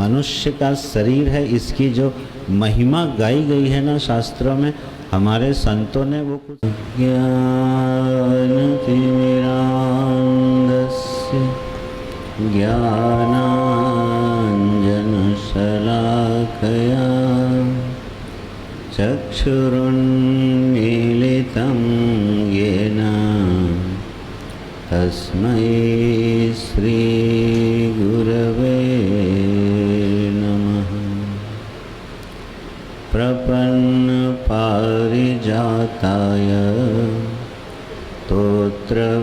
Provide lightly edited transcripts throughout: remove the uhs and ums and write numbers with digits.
मनुष्य का शरीर है, इसकी जो महिमा गाई गई है ना शास्त्रों में, हमारे संतों ने वो कुछ ज्ञानतिमिरान्धस्य ज्ञानाञ्जनशलाकया चक्षुरुन्मीलितं येन तस्मै श्रीगुरवे नमः। प्रपन्नपारिजाताय स्तोत्रवेत्रैकपाणये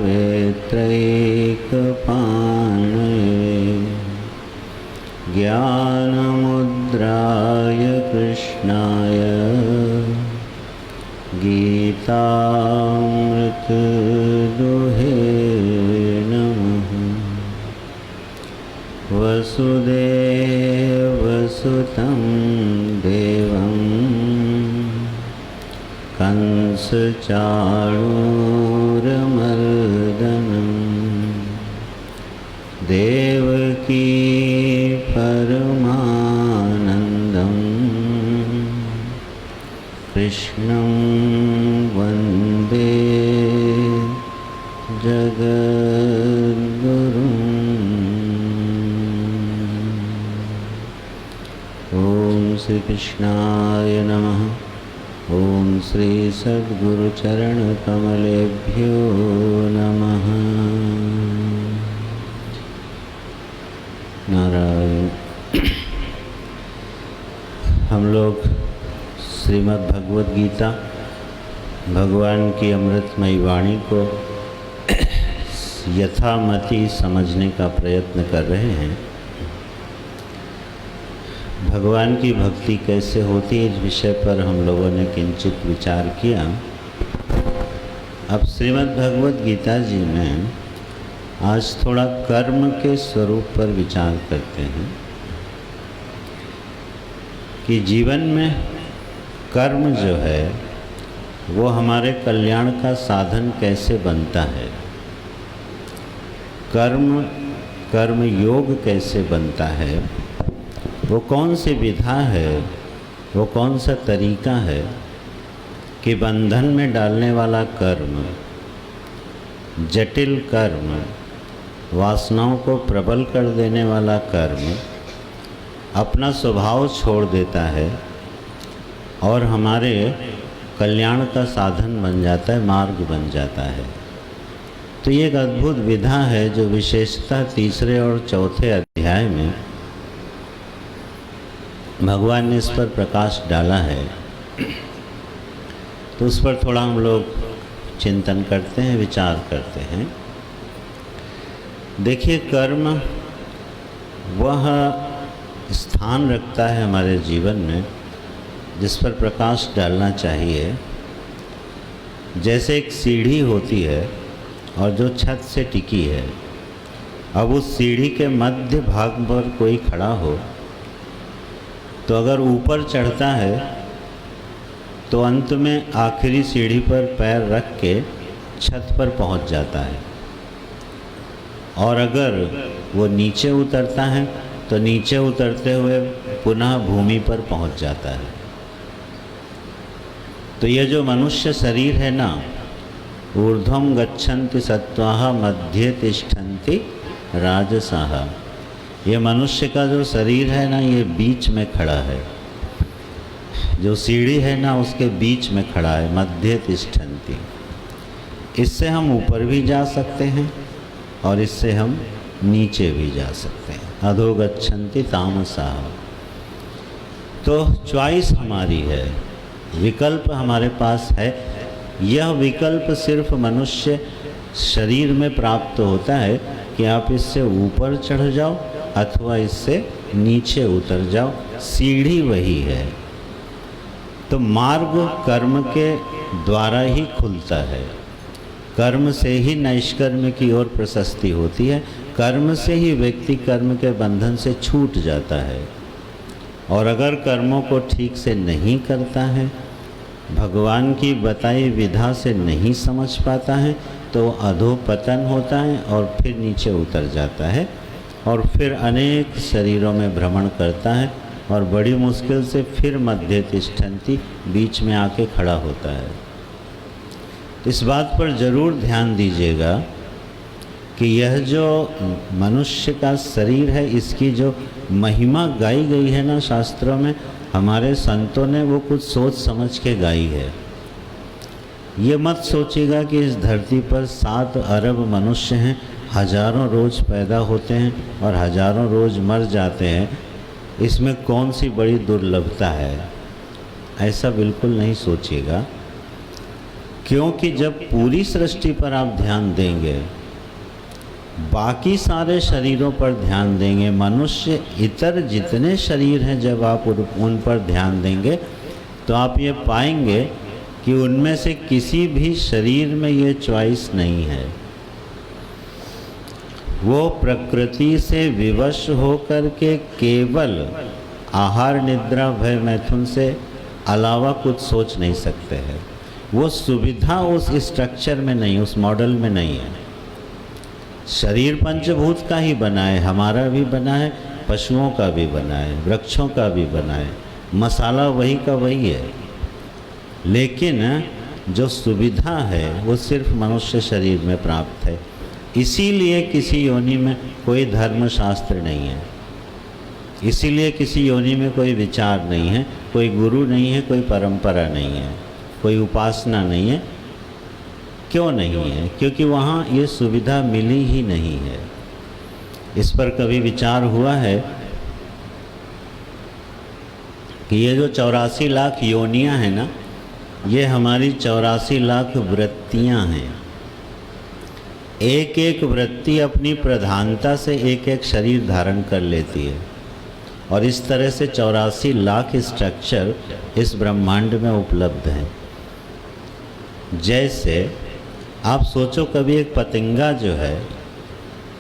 ज्ञानमुद्राय कृष्णाय गीतामृतदुहे नमः। वसुदेवसुतं देवं कंसचाणूरमर्दनं देवकी परमानन्दं कृष्णं वन्दे जगद्गुरुम्। ओम श्री कृष्णाय नमः। ओम श्री सद्गुरुचरण कमलेभ्यो नमः। नारायण। हम लोग श्रीमद् भगवद गीता, भगवान की अमृतमयी वाणी को यथामति समझने का प्रयत्न कर रहे हैं। भगवान की भक्ति कैसे होती है, इस विषय पर हम लोगों ने किंचित विचार किया। अब श्रीमद् भगवद गीता जी में आज थोड़ा कर्म के स्वरूप पर विचार करते हैं कि जीवन में कर्म जो है वो हमारे कल्याण का साधन कैसे बनता है, कर्म योग कैसे बनता है, वो कौन सी विधा है, वो कौन सा तरीका है कि बंधन में डालने वाला कर्म, जटिल कर्म, वासनाओं को प्रबल कर देने वाला कर्म अपना स्वभाव छोड़ देता है और हमारे कल्याण का साधन बन जाता है, मार्ग बन जाता है। तो ये एक अद्भुत विधा है जो विशेषतः तीसरे और चौथे अध्याय में भगवान ने इस पर प्रकाश डाला है। तो उस पर थोड़ा हम लोग चिंतन करते हैं, विचार करते हैं। देखिए, कर्म वह स्थान रखता है हमारे जीवन में जिस पर प्रकाश डालना चाहिए। जैसे एक सीढ़ी होती है और जो छत से टिकी है, अब उस सीढ़ी के मध्य भाग पर कोई खड़ा हो तो अगर ऊपर चढ़ता है तो अंत में आखिरी सीढ़ी पर पैर रख के छत पर पहुंच जाता है, और अगर वो नीचे उतरता है तो नीचे उतरते हुए पुनः भूमि पर पहुंच जाता है। तो ये जो मनुष्य शरीर है ना, ऊर्ध्वं गच्छन्ति सत्वाः मध्ये तिष्ठन्ति राजसाः, ये मनुष्य का जो शरीर है ना, ये बीच में खड़ा है। जो सीढ़ी है ना उसके बीच में खड़ा है, मध्य तिष्ठन्ति। इससे हम ऊपर भी जा सकते हैं और इससे हम नीचे भी जा सकते हैं। अधो गच्छन्ति तामसाः। तो चॉइस हमारी है, विकल्प हमारे पास है। यह विकल्प सिर्फ मनुष्य शरीर में प्राप्त होता है कि आप इससे ऊपर चढ़ जाओ अथवा इससे नीचे उतर जाओ, सीढ़ी वही है। तो मार्ग कर्म के द्वारा ही खुलता है, कर्म से ही नैष्कर्म की ओर प्रशस्ति होती है, कर्म से ही व्यक्ति कर्म के बंधन से छूट जाता है। और अगर कर्मों को ठीक से नहीं करता है, भगवान की बताई विधा से नहीं समझ पाता है, तो अधोपतन होता है और फिर नीचे उतर जाता है और फिर अनेक शरीरों में भ्रमण करता है और बड़ी मुश्किल से फिर मध्य तिष्ठन्ति बीच में आके खड़ा होता है। इस बात पर ज़रूर ध्यान दीजिएगा कि यह जो मनुष्य का शरीर है, इसकी जो महिमा गाई गई है ना शास्त्रों में, हमारे संतों ने वो कुछ सोच समझ के गाई है। ये मत सोचिएगा कि इस धरती पर 7 अरब मनुष्य हैं, हजारों रोज़ पैदा होते हैं और हजारों रोज़ मर जाते हैं, इसमें कौन सी बड़ी दुर्लभता है, ऐसा बिल्कुल नहीं सोचिएगा। क्योंकि जब पूरी सृष्टि पर आप ध्यान देंगे, बाकी सारे शरीरों पर ध्यान देंगे, मनुष्य इतर जितने शरीर हैं, जब आप उन पर ध्यान देंगे तो आप ये पाएंगे कि उनमें से किसी भी शरीर में ये चॉइस नहीं है। वो प्रकृति से विवश होकर के केवल आहार निद्रा भय मैथुन से अलावा कुछ सोच नहीं सकते हैं। वो सुविधा उस स्ट्रक्चर में नहीं, उस मॉडल में नहीं है। शरीर पंचभूत का ही बना है, हमारा भी बना है, पशुओं का भी बना है, वृक्षों का भी बना है, मसाला वही का वही है। लेकिन जो सुविधा है वो सिर्फ मनुष्य शरीर में प्राप्त है। इसीलिए किसी योनि में कोई धर्मशास्त्र नहीं है, इसीलिए किसी योनि में कोई विचार नहीं है, कोई गुरु नहीं है, कोई परंपरा नहीं है, कोई उपासना नहीं है। क्यों नहीं है? क्योंकि वहाँ ये सुविधा मिली ही नहीं है। इस पर कभी विचार हुआ है कि ये जो 84 लाख योनियाँ हैं ना, ये हमारी 84 लाख वृत्तियाँ हैं। एक एक वृत्ति अपनी प्रधानता से एक एक शरीर धारण कर लेती है और इस तरह से 84 लाख स्ट्रक्चर इस ब्रह्मांड में उपलब्ध हैं। जैसे आप सोचो, कभी एक पतंगा जो है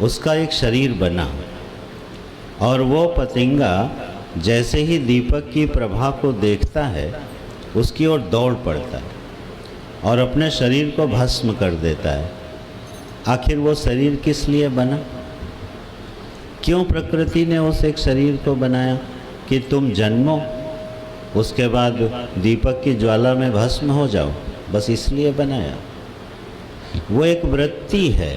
उसका एक शरीर बना और वो पतंगा जैसे ही दीपक की प्रभा को देखता है उसकी ओर दौड़ पड़ता है और अपने शरीर को भस्म कर देता है। आखिर वो शरीर किस लिए बना? क्यों प्रकृति ने उस एक शरीर को बनाया कि तुम जन्मो, उसके बाद दीपक की ज्वाला में भस्म हो जाओ? बस इसलिए बनाया। वो एक वृत्ति है।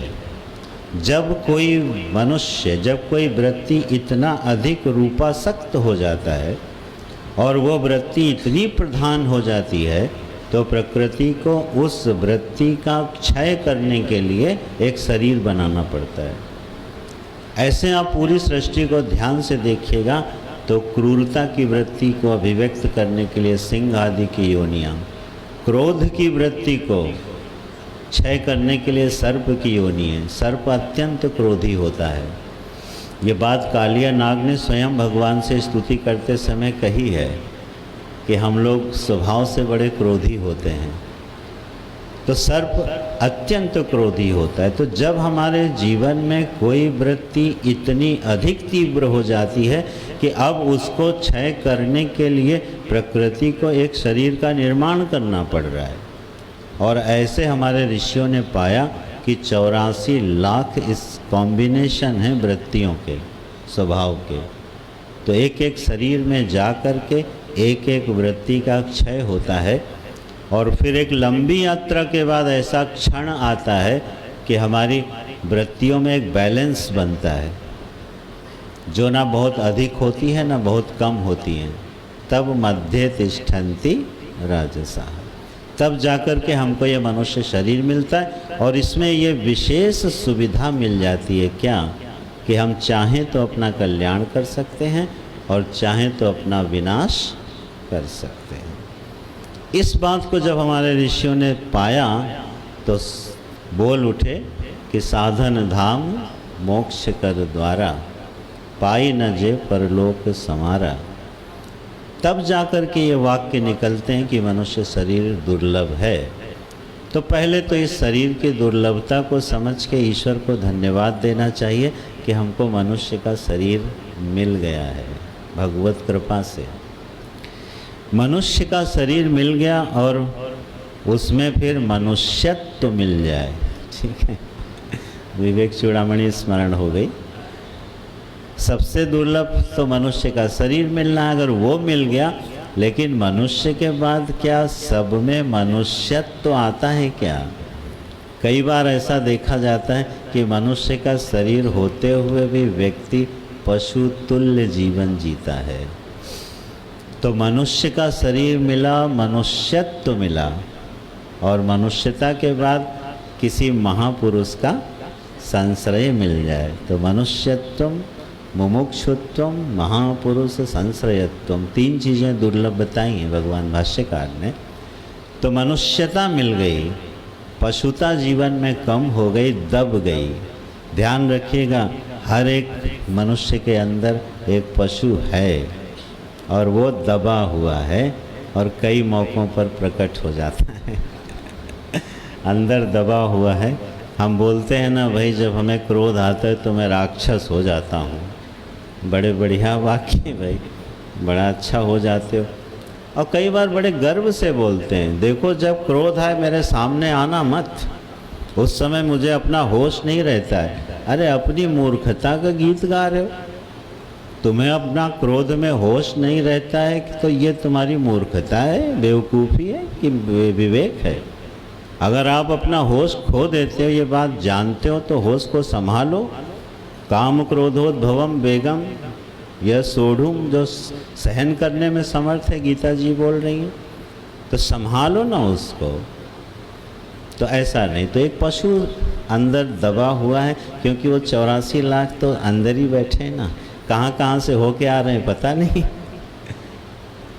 जब कोई मनुष्य, जब कोई वृत्ति इतना अधिक रूपासक्त हो जाता है और वो वृत्ति इतनी प्रधान हो जाती है तो प्रकृति को उस वृत्ति का क्षय करने के लिए एक शरीर बनाना पड़ता है। ऐसे आप पूरी सृष्टि को ध्यान से देखिएगा तो क्रूरता की वृत्ति को अभिव्यक्त करने के लिए सिंह आदि की योनियाँ, क्रोध की वृत्ति को क्षय करने के लिए सर्प की योनि है। सर्प अत्यंत क्रोधी होता है। ये बात कालिया नाग ने स्वयं भगवान से स्तुति करते समय कही है कि हम लोग स्वभाव से बड़े क्रोधी होते हैं। तो सर्प अत्यंत क्रोधी होता है। तो जब हमारे जीवन में कोई वृत्ति इतनी अधिक तीव्र हो जाती है कि अब उसको क्षय करने के लिए प्रकृति को एक शरीर का निर्माण करना पड़ रहा है। और ऐसे हमारे ऋषियों ने पाया कि 84 लाख इस कॉम्बिनेशन हैं वृत्तियों के, स्वभाव के। तो एक एक शरीर में जा कर के एक एक वृत्ति का क्षय होता है और फिर एक लंबी यात्रा के बाद ऐसा क्षण आता है कि हमारी वृत्तियों में एक बैलेंस बनता है, जो ना बहुत अधिक होती है ना बहुत कम होती है। तब मध्य तिष्ठन्ति राजसाः, तब जाकर के हमको ये मनुष्य शरीर मिलता है। और इसमें ये विशेष सुविधा मिल जाती है क्या, कि हम चाहें तो अपना कल्याण कर सकते हैं और चाहें तो अपना विनाश कर सकते हैं। इस बात को जब हमारे ऋषियों ने पाया तो बोल उठे कि साधन धाम मोक्ष कर द्वारा, पाई न जे परलोक समारा। तब जाकर के ये वाक्य निकलते हैं कि मनुष्य शरीर दुर्लभ है। तो पहले तो इस शरीर की दुर्लभता को समझ के ईश्वर को धन्यवाद देना चाहिए कि हमको मनुष्य का शरीर मिल गया है भगवत कृपा से। मनुष्य का शरीर मिल गया और उसमें फिर मनुष्यत्व तो मिल जाए। ठीक है, विवेक चूड़ामणि स्मरण हो गई। सबसे दुर्लभ तो मनुष्य का शरीर मिलना है, अगर वो मिल गया, लेकिन मनुष्य के बाद क्या सब में मनुष्यत्व तो आता है क्या? कई बार ऐसा देखा जाता है कि मनुष्य का शरीर होते हुए भी व्यक्ति पशु तुल्य जीवन जीता है। तो मनुष्य का शरीर मिला, मनुष्यत्व मिला, और मनुष्यता के बाद किसी महापुरुष का संश्रय मिल जाए तो मनुष्यत्वम, मुमुक्षुत्वम, महापुरुष संश्रयत्वम, 3 चीज़ें दुर्लभ बताई हैं भगवान भाष्यकार ने। तो मनुष्यता मिल गई, पशुता जीवन में कम हो गई, दब गई। ध्यान रखिएगा, हर एक मनुष्य के अंदर एक पशु है और वो दबा हुआ है और कई मौक़ों पर प्रकट हो जाता है। अंदर दबा हुआ है। हम बोलते हैं ना भाई, जब हमें क्रोध आता है तो मैं राक्षस हो जाता हूँ। बड़े बढ़िया वाक्य भाई, बड़ा अच्छा हो जाते हो। और कई बार बड़े गर्व से बोलते हैं, देखो जब क्रोध आए मेरे सामने आना मत, उस समय मुझे अपना होश नहीं रहता है। अरे अपनी मूर्खता का गीत गा रहे हो, तुम्हें अपना क्रोध में होश नहीं रहता है तो ये तुम्हारी मूर्खता है, बेवकूफ़ी है कि विवेक है? अगर आप अपना होश खो देते हो, ये बात जानते हो, तो होश को संभालो। काम क्रोधोद्भवम वेगम यह सोढ़ूम, जो सहन करने में समर्थ है, गीता जी बोल रही हैं, तो संभालो ना उसको। तो ऐसा नहीं, तो एक पशु अंदर दबा हुआ है, क्योंकि वो 84 लाख तो अंदर ही बैठे हैं ना, कहाँ कहाँ से होके आ रहे हैं पता नहीं।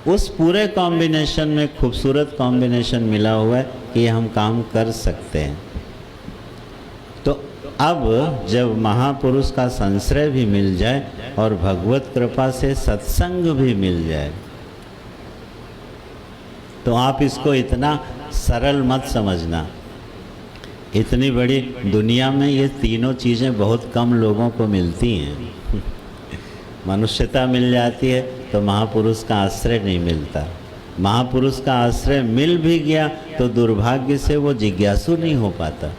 उस पूरे कॉम्बिनेशन में खूबसूरत कॉम्बिनेशन मिला हुआ है कि हम काम कर सकते हैं। तो अब जब महापुरुष का संश्रय भी मिल जाए और भगवत कृपा से सत्संग भी मिल जाए, तो आप इसको इतना सरल मत समझना। इतनी बड़ी दुनिया में ये तीनों चीज़ें बहुत कम लोगों को मिलती हैं। मनुष्यता मिल जाती है तो महापुरुष का आश्रय नहीं मिलता। महापुरुष का आश्रय मिल भी गया तो दुर्भाग्य से वो जिज्ञासु नहीं हो पाता,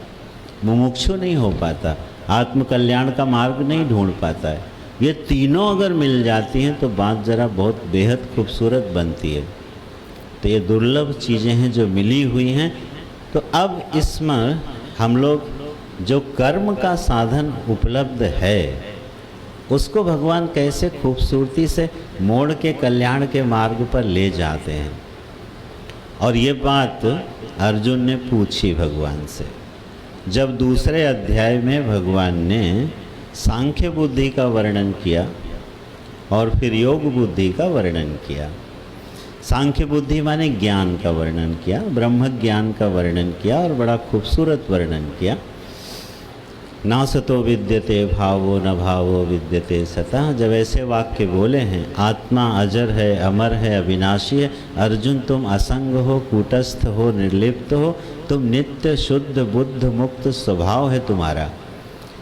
मुमुक्षु नहीं हो पाता, आत्मकल्याण का मार्ग नहीं ढूंढ पाता है। ये तीनों अगर मिल जाती हैं तो बात ज़रा बहुत बेहद खूबसूरत बनती है। तो ये दुर्लभ चीज़ें हैं जो मिली हुई हैं। तो अब इसमें हम लोग जो कर्म का साधन उपलब्ध है उसको भगवान कैसे खूबसूरती से मोड़ के कल्याण के मार्ग पर ले जाते हैं। और ये बात अर्जुन ने पूछी भगवान से, जब दूसरे अध्याय में भगवान ने सांख्य बुद्धि का वर्णन किया और फिर योग बुद्धि का वर्णन किया। सांख्य बुद्धि माने ज्ञान का वर्णन किया, ब्रह्म ज्ञान का वर्णन किया और बड़ा खूबसूरत वर्णन किया। ना सतो विद्यते भावो न भावो विद्यते सतः, जब ऐसे वाक्य बोले हैं, आत्मा अजर है, अमर है, अविनाशी है, अर्जुन तुम असंग हो, कूटस्थ हो, निर्लिप्त हो, तुम नित्य शुद्ध बुद्ध मुक्त स्वभाव है तुम्हारा,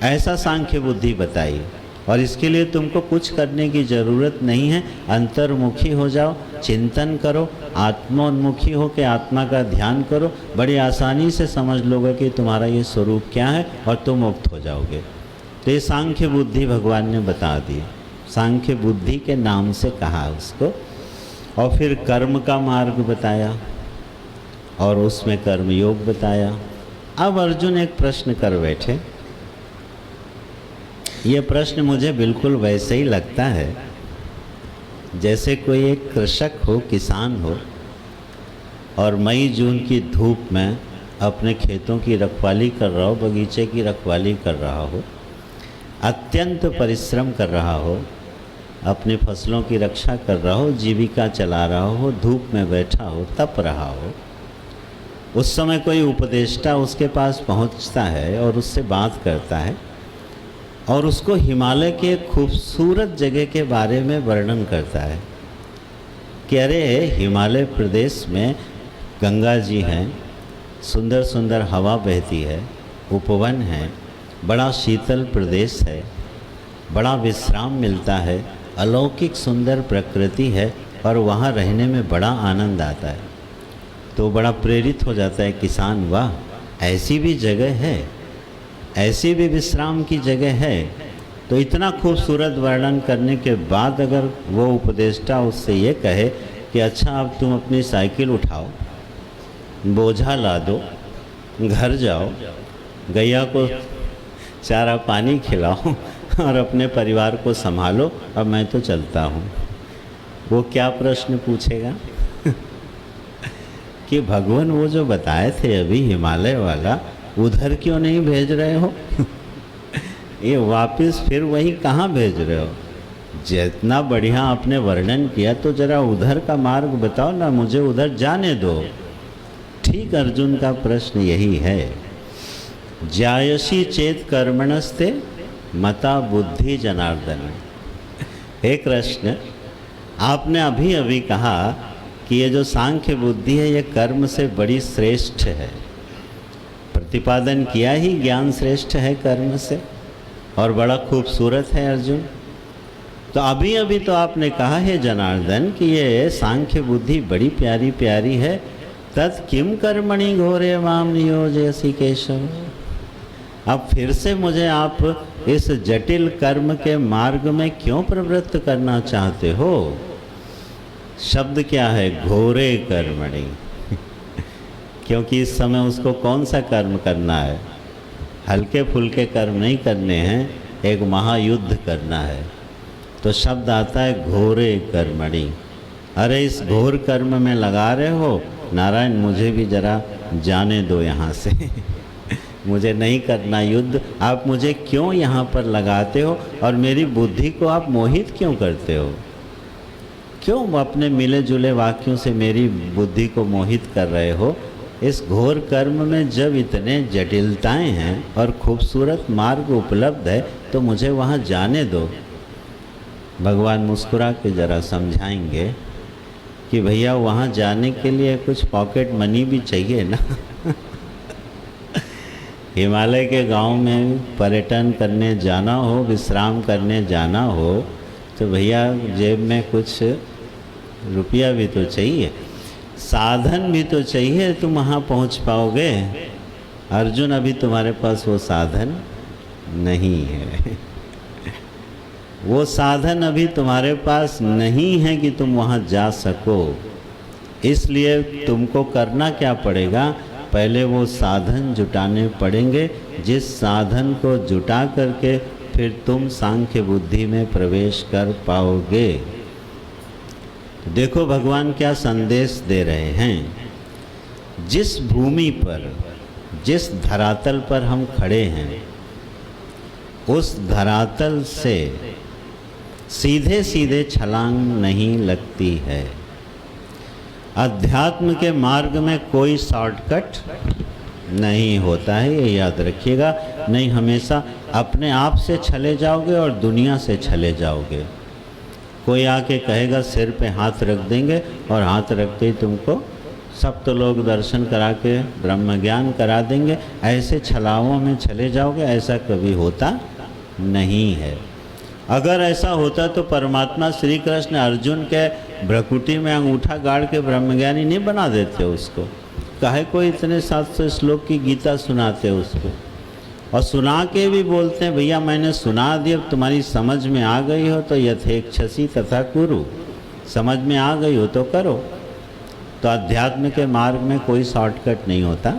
ऐसा सांख्य बुद्धि बताई। और इसके लिए तुमको कुछ करने की ज़रूरत नहीं है, अंतर्मुखी हो जाओ, चिंतन करो, आत्मोन्मुखी हो के आत्मा का ध्यान करो, बड़ी आसानी से समझ लोगे कि तुम्हारा ये स्वरूप क्या है और तुम मुक्त हो जाओगे। तो ये सांख्य बुद्धि भगवान ने बता दी, सांख्य बुद्धि के नाम से कहा उसको। और फिर कर्म का मार्ग बताया और उसमें कर्म योग बताया। अब अर्जुन एक प्रश्न कर बैठे। ये प्रश्न मुझे बिल्कुल वैसे ही लगता है जैसे कोई एक कृषक हो, किसान हो और मई जून की धूप में अपने खेतों की रखवाली कर रहा हो, बगीचे की रखवाली कर रहा हो, अत्यंत परिश्रम कर रहा हो, अपनी फसलों की रक्षा कर रहा हो, जीविका चला रहा हो, धूप में बैठा हो, तप रहा हो। उस समय कोई उपदेष्टा उसके पास पहुंचता है और उससे बात करता है और उसको हिमालय के खूबसूरत जगह के बारे में वर्णन करता है कि अरे हिमालय प्रदेश में गंगा जी हैं, सुंदर सुंदर हवा बहती है, उपवन है, बड़ा शीतल प्रदेश है, बड़ा विश्राम मिलता है, अलौकिक सुंदर प्रकृति है और वहाँ रहने में बड़ा आनंद आता है। तो बड़ा प्रेरित हो जाता है किसान, वाह ऐसी भी जगह है, ऐसी भी विश्राम की जगह है। तो इतना खूबसूरत वर्णन करने के बाद अगर वो उपदेष्टा उससे ये कहे कि अच्छा अब तुम अपनी साइकिल उठाओ, बोझा ला दो, घर जाओ, गैया को चारा पानी खिलाओ और अपने परिवार को संभालो, अब मैं तो चलता हूँ, वो क्या प्रश्न पूछेगा? कि भगवान वो जो बताए थे अभी हिमालय वाला, उधर क्यों नहीं भेज रहे हो? ये वापस फिर वही कहाँ भेज रहे हो? जितना बढ़िया आपने वर्णन किया तो जरा उधर का मार्ग बताओ ना, मुझे उधर जाने दो। ठीक अर्जुन का प्रश्न यही है। जायसी चेत कर्मणस्ते मता बुद्धि जनार्दन। हे कृष्ण, आपने अभी अभी कहा कि ये जो सांख्य बुद्धि है ये कर्म से बड़ी श्रेष्ठ है। प्रतिपादन किया ही ज्ञान श्रेष्ठ है कर्म से, और बड़ा खूबसूरत है अर्जुन। तो अभी अभी तो आपने कहा है जनार्दन कि ये सांख्य बुद्धि बड़ी प्यारी प्यारी है। तत् किम कर्मणि घोरे माम नियोजयसि केशव। अब फिर से मुझे आप इस जटिल कर्म के मार्ग में क्यों प्रवृत्त करना चाहते हो? शब्द क्या है? घोरे कर्मणि। क्योंकि इस समय उसको कौन सा कर्म करना है? हल्के फुल्के कर्म नहीं करने हैं, एक महायुद्ध करना है। तो शब्द आता है घोरे कर्मणि। अरे इस घोर कर्म में लगा रहे हो, नारायण मुझे भी जरा जाने दो यहाँ से। मुझे नहीं करना युद्ध, आप मुझे क्यों यहाँ पर लगाते हो और मेरी बुद्धि को आप मोहित क्यों करते हो? क्यों अपने मिले जुले वाक्यों से मेरी बुद्धि को मोहित कर रहे हो? इस घोर कर्म में जब इतने जटिलताएं हैं और खूबसूरत मार्ग उपलब्ध है तो मुझे वहाँ जाने दो। भगवान मुस्कुरा के ज़रा समझाएंगे कि भैया वहाँ जाने के लिए कुछ पॉकेट मनी भी चाहिए ना। हिमालय के गांव में पर्यटन करने जाना हो, विश्राम करने जाना हो, तो भैया जेब में कुछ रुपया भी तो चाहिए, साधन भी तो चाहिए, तुम वहाँ पहुँच पाओगे। अर्जुन, अभी तुम्हारे पास वो साधन नहीं है। वो साधन अभी तुम्हारे पास नहीं है कि तुम वहाँ जा सको। इसलिए तुमको करना क्या पड़ेगा? पहले वो साधन जुटाने पड़ेंगे, जिस साधन को जुटा करके फिर तुम सांख्य बुद्धि में प्रवेश कर पाओगे। देखो भगवान क्या संदेश दे रहे हैं। जिस भूमि पर, जिस धरातल पर हम खड़े हैं, उस धरातल से सीधे सीधे छलांग नहीं लगती है। अध्यात्म के मार्ग में कोई शॉर्टकट नहीं होता है, ये याद रखिएगा। नहीं, हमेशा अपने आप से चले जाओगे और दुनिया से चले जाओगे। कोई आके कहेगा सिर पे हाथ रख देंगे और हाथ रखते ही तुमको सप्त लोग दर्शन करा के ब्रह्म ज्ञान करा देंगे, ऐसे छलावों में चले जाओगे। ऐसा कभी होता नहीं है। अगर ऐसा होता तो परमात्मा श्री कृष्ण अर्जुन के भ्रकुटी में अंगूठा गाड़ के ब्रह्मज्ञानी नहीं बना देते उसको। काहे को इतने 700 श्लोक की गीता सुनाते उसको, और सुना के भी बोलते हैं भैया मैंने सुना दिया, तुम्हारी समझ में आ गई हो तो यथेच्छसी तथा कुरु, समझ में आ गई हो तो करो। तो अध्यात्म के मार्ग में कोई शॉर्टकट नहीं होता।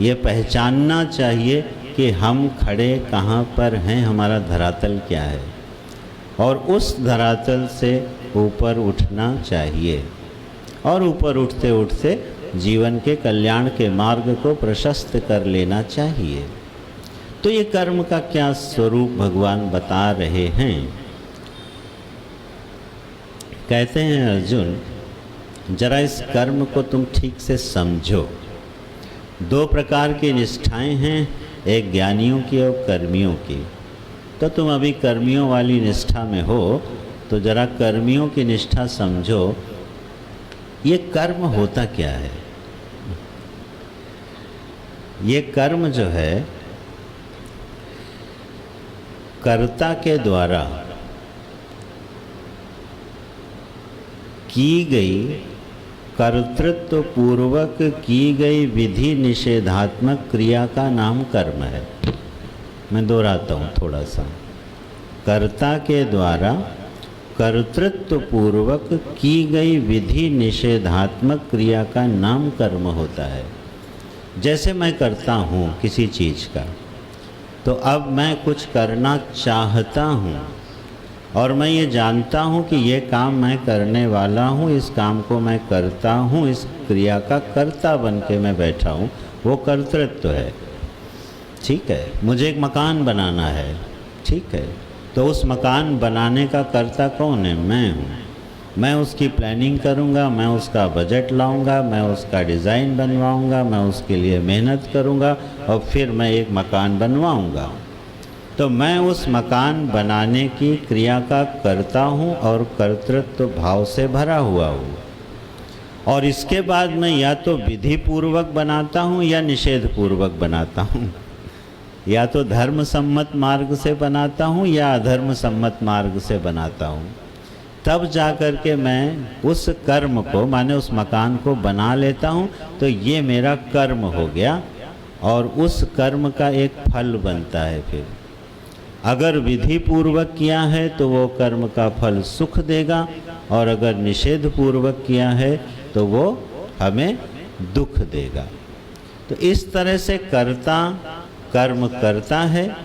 ये पहचानना चाहिए कि हम खड़े कहाँ पर हैं, हमारा धरातल क्या है, और उस धरातल से ऊपर उठना चाहिए, और ऊपर उठते उठते जीवन के कल्याण के मार्ग को प्रशस्त कर लेना चाहिए। तो ये कर्म का क्या स्वरूप भगवान बता रहे हैं। कहते हैं अर्जुन, जरा इस कर्म को तुम ठीक से समझो। 2 प्रकार की निष्ठाएं हैं, एक ज्ञानियों की और कर्मियों की। तो तुम अभी कर्मियों वाली निष्ठा में हो, तो जरा कर्मियों की निष्ठा समझो। ये कर्म होता क्या है? ये कर्म जो है कर्ता के द्वारा की गई, कर्तृत्व पूर्वक की गई विधि निषेधात्मक क्रिया का नाम कर्म है। मैं दोहराता हूँ थोड़ा सा। कर्ता के द्वारा कर्तृत्व पूर्वक की गई विधि निषेधात्मक क्रिया का नाम कर्म होता है। जैसे मैं करता हूँ किसी चीज़ का, तो अब मैं कुछ करना चाहता हूँ और मैं ये जानता हूँ कि ये काम मैं करने वाला हूँ, इस काम को मैं करता हूँ, इस क्रिया का कर्ता बन के मैं बैठा हूँ, वो कर्तृत्व है। ठीक है, मुझे एक मकान बनाना है, ठीक है, तो उस मकान बनाने का कर्ता कौन है? मैं हूँ। मैं उसकी प्लानिंग करूँगा, मैं उसका बजट लाऊँगा, मैं उसका डिज़ाइन बनवाऊँगा, मैं उसके लिए मेहनत करूँगा और फिर मैं एक मकान बनवाऊँगा। तो मैं उस मकान बनाने की क्रिया का कर्ता हूँ और कर्तृत्व भाव से भरा हुआ हूँ। और इसके बाद मैं या तो विधि पूर्वक बनाता हूँ या निषेध पूर्वक बनाता हूँ, या तो धर्म सम्मत मार्ग से बनाता हूँ या अधर्म सम्मत मार्ग से बनाता हूँ। तब जा कर के मैं उस कर्म को, माने उस मकान को बना लेता हूँ, तो ये मेरा कर्म हो गया और उस कर्म का एक फल बनता है। फिर अगर विधि पूर्वक किया है तो वो कर्म का फल सुख देगा, और अगर निषेध पूर्वक किया है तो वो हमें दुख देगा। तो इस तरह से कर्ता कर्म करता है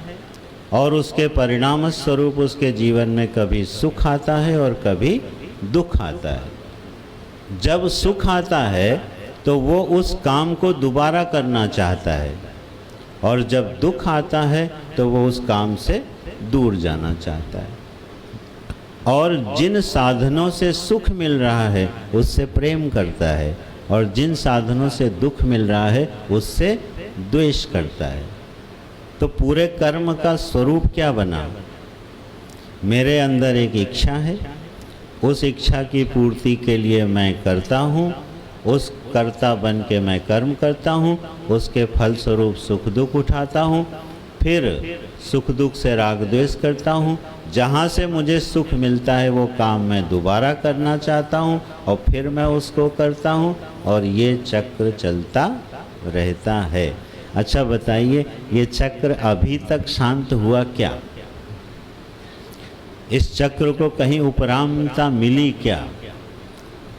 और उसके परिणाम स्वरूप उसके जीवन में कभी सुख आता है और कभी दुख आता है। जब सुख आता है तो वो उस काम को दोबारा करना चाहता है, और जब दुख आता है तो वो उस काम से दूर जाना चाहता है। और जिन साधनों से सुख मिल रहा है उससे प्रेम करता है, और जिन साधनों से दुख मिल रहा है उससे द्वेष करता है। तो पूरे कर्म का स्वरूप क्या बना? मेरे अंदर एक इच्छा है, उस इच्छा की पूर्ति के लिए मैं करता हूँ, उस कर्ता बन के मैं कर्म करता हूँ, उसके फल स्वरूप सुख दुख उठाता हूँ, फिर सुख दुख से राग द्वेष करता हूँ। जहाँ से मुझे सुख मिलता है वो काम मैं दोबारा करना चाहता हूँ और फिर मैं उसको करता हूँ, और ये चक्र चलता रहता है। अच्छा बताइए, ये चक्र अभी तक शांत हुआ क्या? इस चक्र को कहीं उपरामता मिली क्या?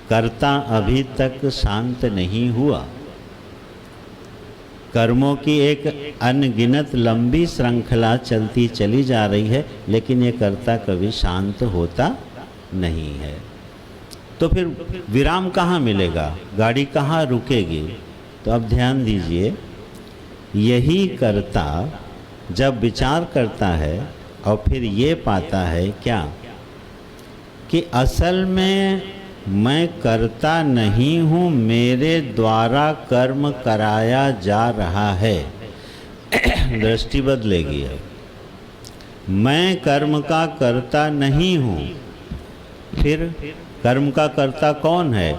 कर्ता अभी तक शांत नहीं हुआ। कर्मों की एक अनगिनत लंबी श्रृंखला चलती चली जा रही है, लेकिन ये कर्ता कभी शांत होता नहीं है। तो फिर विराम कहाँ मिलेगा? गाड़ी कहाँ रुकेगी? तो अब ध्यान दीजिए, यही कर्ता जब विचार करता है और फिर ये पाता है क्या कि असल में मैं करता नहीं हूँ, मेरे द्वारा कर्म कराया जा रहा है। दृष्टि बदलेगी। मैं कर्म का कर्ता नहीं हूँ। फिर कर्म का कर्ता कौन है?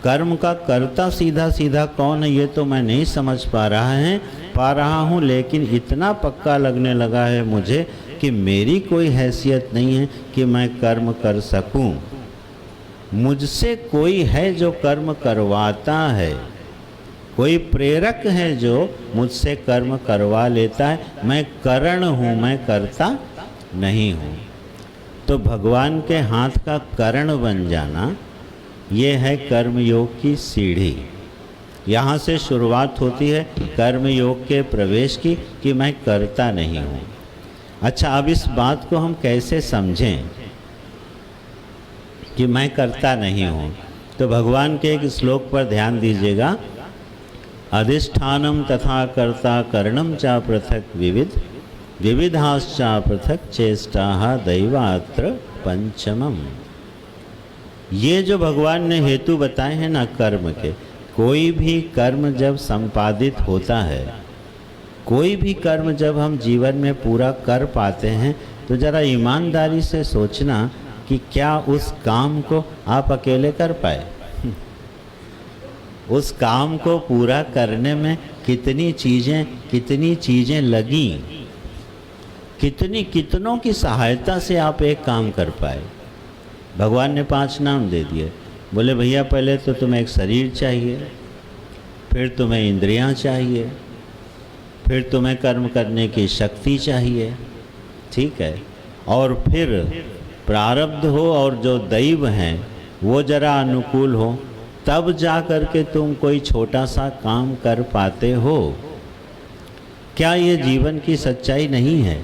कर्म का कर्ता सीधा सीधा कौन है ये तो मैं नहीं समझ पा रहा हूँ, लेकिन इतना पक्का लगने लगा है मुझे कि मेरी कोई हैसियत नहीं है कि मैं कर्म कर सकूं। मुझसे कोई है जो कर्म करवाता है, कोई प्रेरक है जो मुझसे कर्म करवा लेता है। मैं करण हूँ, मैं करता नहीं हूँ। तो भगवान के हाथ का करण बन जाना, ये है कर्मयोग की सीढ़ी। यहाँ से शुरुआत होती है कर्मयोग के प्रवेश की, कि मैं करता नहीं हूँ। अच्छा, अब इस बात को हम कैसे समझें कि मैं करता नहीं हूँ? तो भगवान के एक श्लोक पर ध्यान दीजिएगा। अधिष्ठानम तथा कर्ता करणम चा पृथक विविध, विविधाश्चा पृथक चेष्टा दैवात्र पंचमम। ये जो भगवान ने हेतु बताए हैं ना कर्म के, कोई भी कर्म जब संपादित होता है, कोई भी कर्म जब हम जीवन में पूरा कर पाते हैं, तो ज़रा ईमानदारी से सोचना कि क्या उस काम को आप अकेले कर पाए? उस काम को पूरा करने में कितनी चीज़ें लगी, कितनों की सहायता से आप एक काम कर पाए। भगवान ने 5 नाम दे दिए। बोले भैया पहले तो तुम्हें एक शरीर चाहिए, फिर तुम्हें इंद्रियां चाहिए, फिर तुम्हें कर्म करने की शक्ति चाहिए, ठीक है, और फिर प्रारब्ध हो और जो दैव हैं वो जरा अनुकूल हो, तब जा कर के तुम कोई छोटा सा काम कर पाते हो। क्या ये जीवन की सच्चाई नहीं है?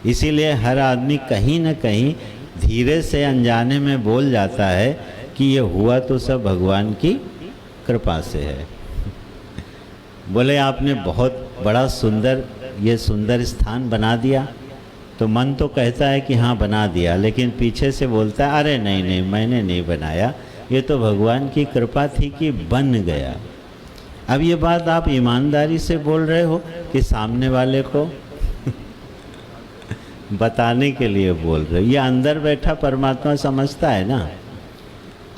इसीलिए हर आदमी कहीं न कहीं धीरे से अनजाने में बोल जाता है कि ये हुआ तो सब भगवान की कृपा से है। बोले आपने बहुत बड़ा सुंदर ये सुंदर स्थान बना दिया, तो मन तो कहता है कि हाँ बना दिया, लेकिन पीछे से बोलता है अरे नहीं नहीं मैंने नहीं बनाया, ये तो भगवान की कृपा थी कि बन गया। अब ये बात आप ईमानदारी से बोल रहे हो कि सामने वाले को बताने के लिए बोल रहे हो? ये अंदर बैठा परमात्मा समझता है ना।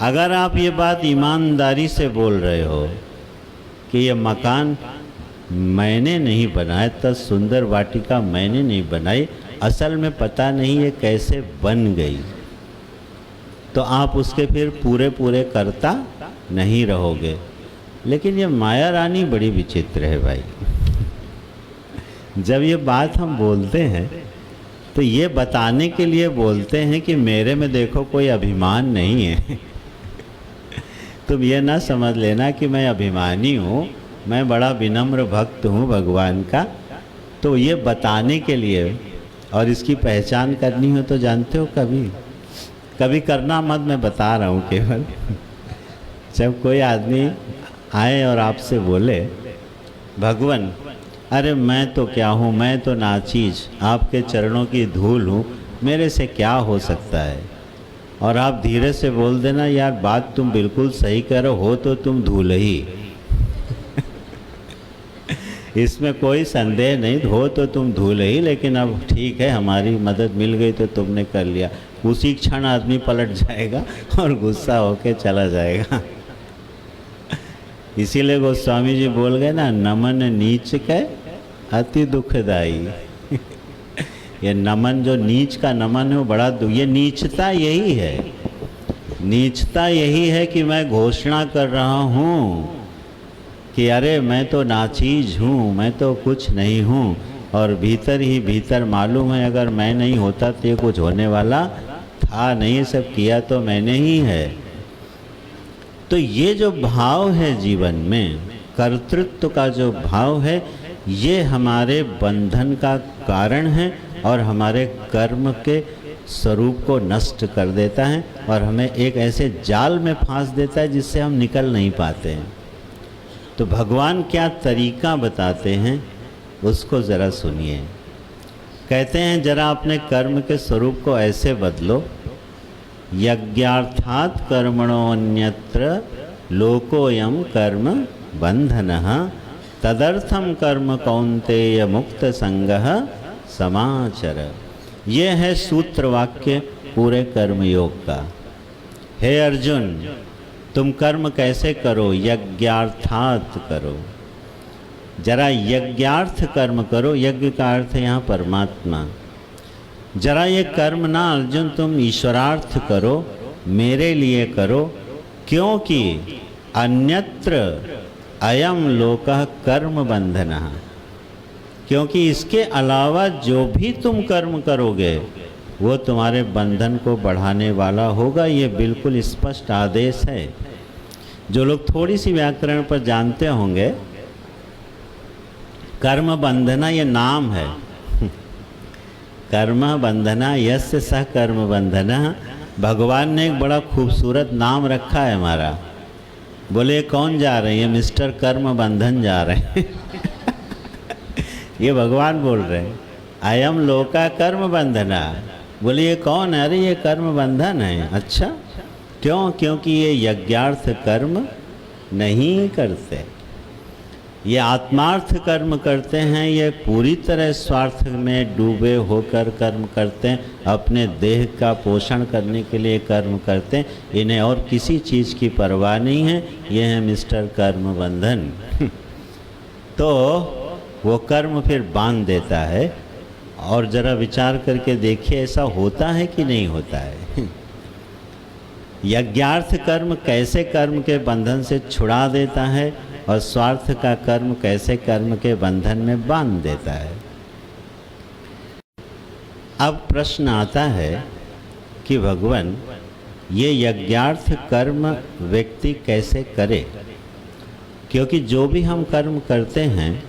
अगर आप ये बात ईमानदारी से बोल रहे हो कि ये मकान मैंने नहीं बनाया, तो सुंदर वाटिका मैंने नहीं बनाई, असल में पता नहीं ये कैसे बन गई, तो आप उसके फिर पूरे पूरे करता नहीं रहोगे। लेकिन ये माया रानी बड़ी विचित्र है भाई। जब ये बात हम बोलते हैं तो ये बताने के लिए बोलते हैं कि मेरे में देखो कोई अभिमान नहीं है। तुम ये ना समझ लेना कि मैं अभिमानी हूँ, मैं बड़ा विनम्र भक्त हूँ भगवान का। तो ये बताने के लिए, और इसकी पहचान करनी हो तो जानते हो कभी कभी करना मत, मैं बता रहा हूँ केवल। जब कोई आदमी आए और आपसे बोले भगवान अरे मैं तो क्या हूँ, मैं तो नाचीज आपके चरणों की धूल हूँ, मेरे से क्या हो सकता है, और आप धीरे से बोल देना यार बात तुम बिल्कुल सही करो, हो तो तुम धूल ही। इसमें कोई संदेह नहीं, हो तो तुम धूल ही, लेकिन अब ठीक है हमारी मदद मिल गई तो तुमने कर लिया। उसी क्षण आदमी पलट जाएगा और गुस्सा होके चला जाएगा। इसीलिए गोस्वामी जी बोल गए ना, नमन नीच के अति दुखदाई। ये नमन जो नीच का नमन है वो बड़ा ये नीचता यही है, नीचता यही है कि मैं घोषणा कर रहा हूँ कि अरे मैं तो नाचीज हूँ, मैं तो कुछ नहीं हूँ, और भीतर ही भीतर मालूम है अगर मैं नहीं होता तो ये कुछ होने वाला था नहीं, सब किया तो मैंने ही है। तो ये जो भाव है जीवन में, कर्तृत्व का जो भाव है, ये हमारे बंधन का कारण है और हमारे कर्म के स्वरूप को नष्ट कर देता है और हमें एक ऐसे जाल में फांस देता है जिससे हम निकल नहीं पाते हैं। तो भगवान क्या तरीका बताते हैं उसको ज़रा सुनिए। कहते हैं जरा अपने कर्म के स्वरूप को ऐसे बदलो, यज्ञार्थात् कर्मणोऽन्यत्र लोकोऽयं कर्म बंधनः तदर्थम कर्म कौन्तेय मुक्त संगः समाचर। ये है सूत्र वाक्य पूरे कर्मयोग का। हे अर्जुन तुम कर्म कैसे करो, यज्ञार्थात् करो, जरा यज्ञार्थ कर्म करो। यज्ञ का अर्थ है यहाँ परमात्मा। जरा ये कर्म ना अर्जुन तुम ईश्वरार्थ करो, मेरे लिए करो, क्योंकि अन्यत्र अयम लोकः कर्म बंधनः, क्योंकि इसके अलावा जो भी तुम कर्म करोगे वो तुम्हारे बंधन को बढ़ाने वाला होगा। ये बिल्कुल स्पष्ट आदेश है। जो लोग थोड़ी सी व्याकरण पर जानते होंगे, कर्म बंधना ये नाम है। कर्म बंधना यस्य सह कर्म बंधना, भगवान ने एक बड़ा खूबसूरत नाम रखा है हमारा। बोले कौन जा रहे हैं? मिस्टर कर्म बंधन जा रहे हैं। ये भगवान बोल रहे हैं, अयम लोका कर्म बंधना। बोले ये कौन है? अरे ये कर्म बंधन है। अच्छा क्यों? क्योंकि ये यज्ञार्थ कर्म नहीं करते, ये आत्मार्थ कर्म करते हैं। ये पूरी तरह स्वार्थ में डूबे होकर कर्म करते हैं, अपने देह का पोषण करने के लिए कर्म करते हैं, इन्हें और किसी चीज़ की परवाह नहीं है। ये है मिस्टर कर्म बंधन। तो वो कर्म फिर बांध देता है। और ज़रा विचार करके देखिए ऐसा होता है कि नहीं होता है। यज्ञार्थ कर्म कैसे कर्म के बंधन से छुड़ा देता है और स्वार्थ का कर्म कैसे कर्म के बंधन में बांध देता है। अब प्रश्न आता है कि भगवान ये यज्ञार्थ कर्म व्यक्ति कैसे करे, क्योंकि जो भी हम कर्म करते हैं,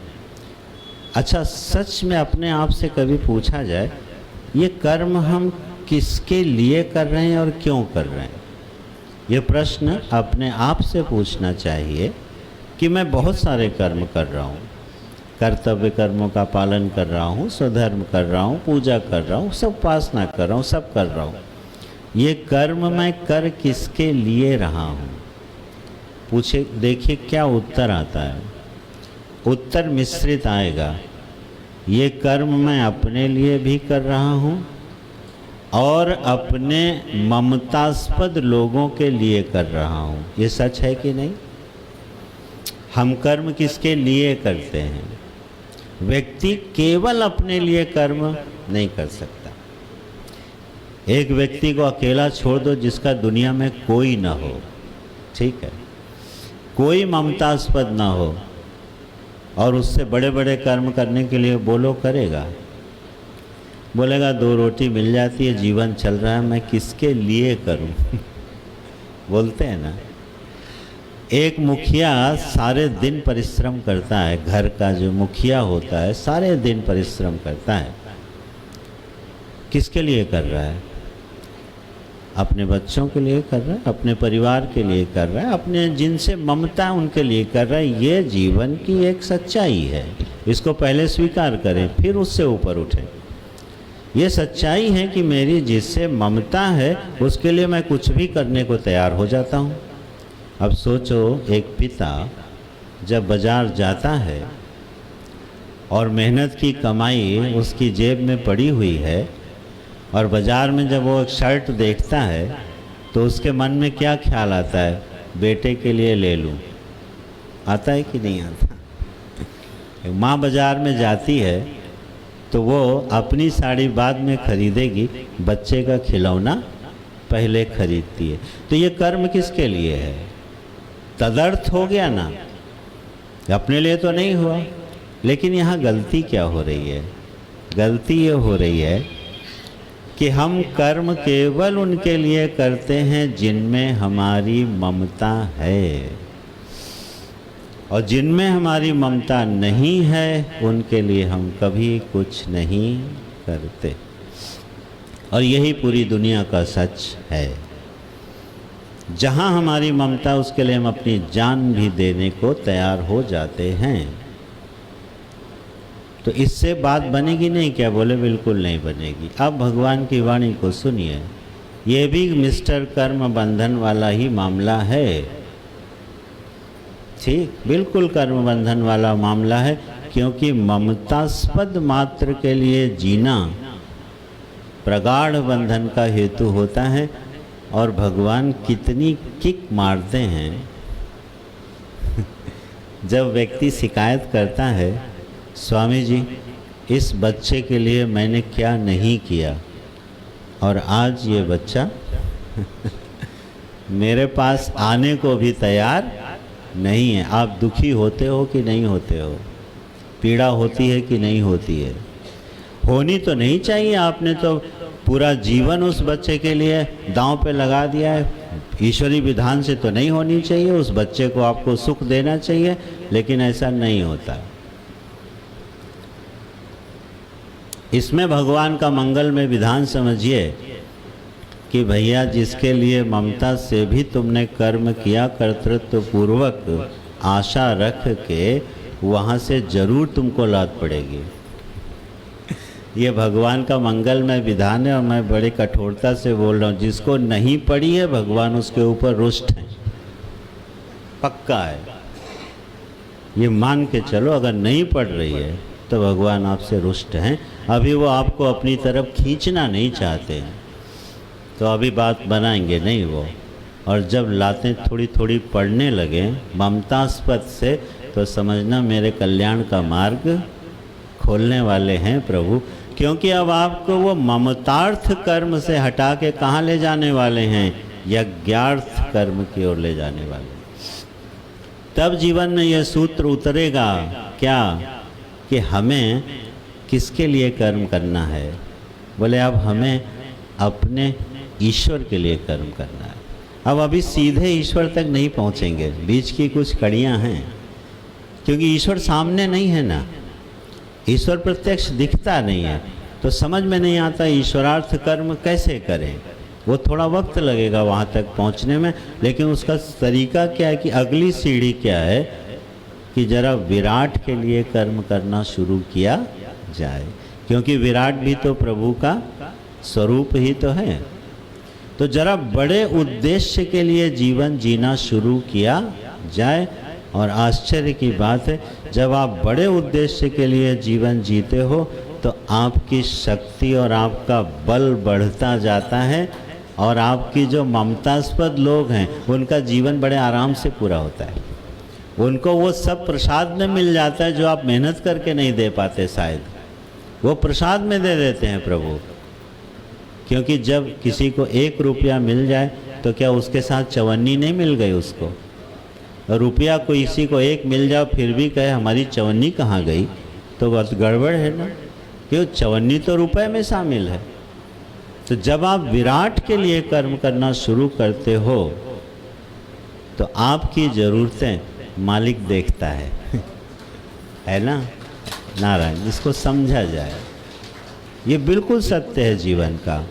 अच्छा सच में अपने आप से कभी पूछा जाए ये कर्म हम किसके लिए कर रहे हैं और क्यों कर रहे हैं। ये प्रश्न अपने आप से पूछना चाहिए कि मैं बहुत सारे कर्म कर रहा हूँ, कर्तव्य कर्मों का पालन कर रहा हूँ, स्वधर्म कर रहा हूँ, पूजा कर रहा हूँ, सब उपासना कर रहा हूँ, सब कर रहा हूँ, ये कर्म मैं कर किसके लिए रहा हूँ। पूछे, देखिए क्या उत्तर आता है। उत्तर मिश्रित आएगा। ये कर्म मैं अपने लिए भी कर रहा हूँ और अपने ममतास्पद लोगों के लिए कर रहा हूँ। ये सच है कि नहीं? हम कर्म किसके लिए करते हैं? व्यक्ति केवल अपने लिए कर्म नहीं कर सकता। एक व्यक्ति को अकेला छोड़ दो जिसका दुनिया में कोई ना हो, ठीक है, कोई ममतास्पद ना हो, और उससे बड़े बड़े कर्म करने के लिए बोलो, करेगा? बोलेगा 2 रोटी मिल जाती है, जीवन चल रहा है, मैं किसके लिए करूं? बोलते हैं ना। एक मुखिया सारे दिन परिश्रम करता है, घर का जो मुखिया होता है सारे दिन परिश्रम करता है, किसके लिए कर रहा है? अपने बच्चों के लिए कर रहा है, अपने परिवार के लिए कर रहा है, अपने जिनसे ममता उनके लिए कर रहा है। ये जीवन की एक सच्चाई है, इसको पहले स्वीकार करें फिर उससे ऊपर उठें। ये सच्चाई है कि मेरी जिससे ममता है उसके लिए मैं कुछ भी करने को तैयार हो जाता हूँ। अब सोचो, एक पिता जब बाज़ार जाता है और मेहनत की कमाई उसकी जेब में पड़ी हुई है, और बाज़ार में जब वो एक शर्ट देखता है तो उसके मन में क्या ख्याल आता है? बेटे के लिए ले लूं। आता है कि नहीं आता? माँ बाज़ार में जाती है तो वो अपनी साड़ी बाद में खरीदेगी, बच्चे का खिलौना पहले खरीदती है। तो ये कर्म किसके लिए है? तदर्थ हो गया ना, अपने लिए तो नहीं हुआ। लेकिन यहाँ गलती क्या हो रही है? गलती ये हो रही है कि हम कर्म केवल उनके लिए करते हैं जिनमें हमारी ममता है, और जिनमें हमारी ममता नहीं है उनके लिए हम कभी कुछ नहीं करते। और यही पूरी दुनिया का सच है। जहाँ हमारी ममता, उसके लिए हम अपनी जान भी देने को तैयार हो जाते हैं। तो इससे बात बनेगी नहीं क्या? बोले बिल्कुल नहीं बनेगी। अब भगवान की वाणी को सुनिए। ये भी मिस्टर कर्म बंधन वाला ही मामला है, ठीक, बिल्कुल कर्म बंधन वाला मामला है, क्योंकि ममतास्पद मात्र के लिए जीना प्रगाढ़ बंधन का हेतु होता है। और भगवान कितनी किक मारते हैं जब व्यक्ति शिकायत करता है, स्वामी जी इस बच्चे के लिए मैंने क्या नहीं किया और आज ये बच्चा मेरे पास आने को भी तैयार नहीं है। आप दुखी होते हो कि नहीं होते हो? पीड़ा होती है कि नहीं होती है? होनी तो नहीं चाहिए। आपने तो पूरा जीवन उस बच्चे के लिए दांव पे लगा दिया है। ईश्वरी विधान से तो नहीं होनी चाहिए। उस बच्चे को आपको सुख देना चाहिए, लेकिन ऐसा नहीं होता। इसमें भगवान का मंगल में विधान समझिए कि भैया जिसके लिए ममता से भी तुमने कर्म किया, कर्तृत्व पूर्वक आशा रख के, वहाँ से जरूर तुमको लात पड़ेगी। ये भगवान का मंगल में विधान है और मैं बड़े कठोरता से बोल रहा हूँ। जिसको नहीं पड़ी है भगवान उसके ऊपर रुष्ट है, पक्का है। ये मान के चलो, अगर नहीं पड़ रही है तो भगवान आपसे रुष्ट हैं। अभी वो आपको अपनी तरफ खींचना नहीं चाहते हैं, तो अभी बात बनाएंगे नहीं वो। और जब लातें थोड़ी थोड़ी पड़ने लगे ममतास्पद से, तो समझना मेरे कल्याण का मार्ग खोलने वाले हैं प्रभु। क्योंकि अब आपको वो ममतार्थ कर्म से हटा के कहाँ ले जाने वाले हैं? यज्ञार्थ कर्म की ओर ले जाने वाले। तब जीवन में यह सूत्र उतरेगा क्या कि हमें किसके लिए कर्म करना है, बोले अब हमें अपने ईश्वर के लिए कर्म करना है। अब अभी सीधे ईश्वर तक नहीं पहुँचेंगे, बीच की कुछ कड़ियाँ हैं, क्योंकि ईश्वर सामने नहीं है ना, ईश्वर प्रत्यक्ष दिखता नहीं है, तो समझ में नहीं आता ईश्वरार्थ कर्म कैसे करें। वो थोड़ा वक्त लगेगा वहाँ तक पहुँचने में, लेकिन उसका तरीका क्या है कि अगली सीढ़ी क्या है कि जरा विराट के लिए कर्म करना शुरू किया जाए, क्योंकि विराट भी तो प्रभु का स्वरूप ही तो है। तो जरा बड़े उद्देश्य के लिए जीवन जीना शुरू किया जाए। और आश्चर्य की बात है, जब आप बड़े उद्देश्य के लिए जीवन जीते हो तो आपकी शक्ति और आपका बल बढ़ता जाता है, और आपकी जो ममतास्पद लोग हैं उनका जीवन बड़े आराम से पूरा होता है। उनको वो सब प्रसाद में मिल जाता है जो आप मेहनत करके नहीं दे पाते, शायद वो प्रसाद में दे देते हैं प्रभु। क्योंकि जब किसी को 1 रुपया मिल जाए तो क्या उसके साथ चवन्नी नहीं मिल गई उसको? रुपया कोई किसी को 1 मिल जाए फिर भी कहे हमारी चवन्नी कहाँ गई, तो बस गड़बड़ है ना, क्यों? चवन्नी तो रुपए में शामिल है। तो जब आप विराट के लिए कर्म करना शुरू करते हो तो आपकी ज़रूरतें मालिक देखता है ना नारायण, इसको समझा जाए। ये बिल्कुल सत्य है जीवन का।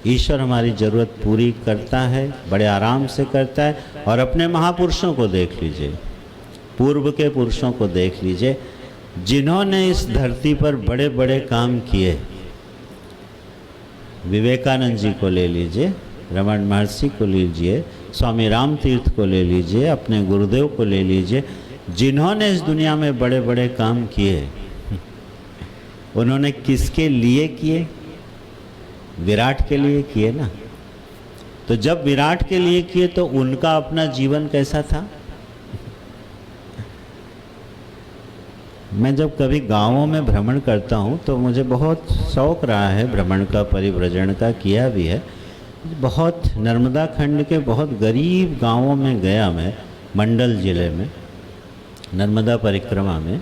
ईश्वर हमारी ज़रूरत पूरी करता है, बड़े आराम से करता है। और अपने महापुरुषों को देख लीजिए, पूर्व के पुरुषों को देख लीजिए, जिन्होंने इस धरती पर बड़े बड़े काम किए। विवेकानंद जी को ले लीजिए, रमण महर्षि को लीजिए, स्वामी राम तीर्थ को ले लीजिए, अपने गुरुदेव को ले लीजिए, जिन्होंने इस दुनिया में बड़े बड़े काम किए, उन्होंने किसके लिए किए? विराट के लिए किए ना। तो जब विराट के लिए किए तो उनका अपना जीवन कैसा था? मैं जब कभी गांवों में भ्रमण करता हूँ तो मुझे बहुत शौक़ रहा है भ्रमण का, परिव्रजन का, किया भी है। बहुत नर्मदा खंड के बहुत गरीब गांवों में गया मैं, मंडल ज़िले में, नर्मदा परिक्रमा में।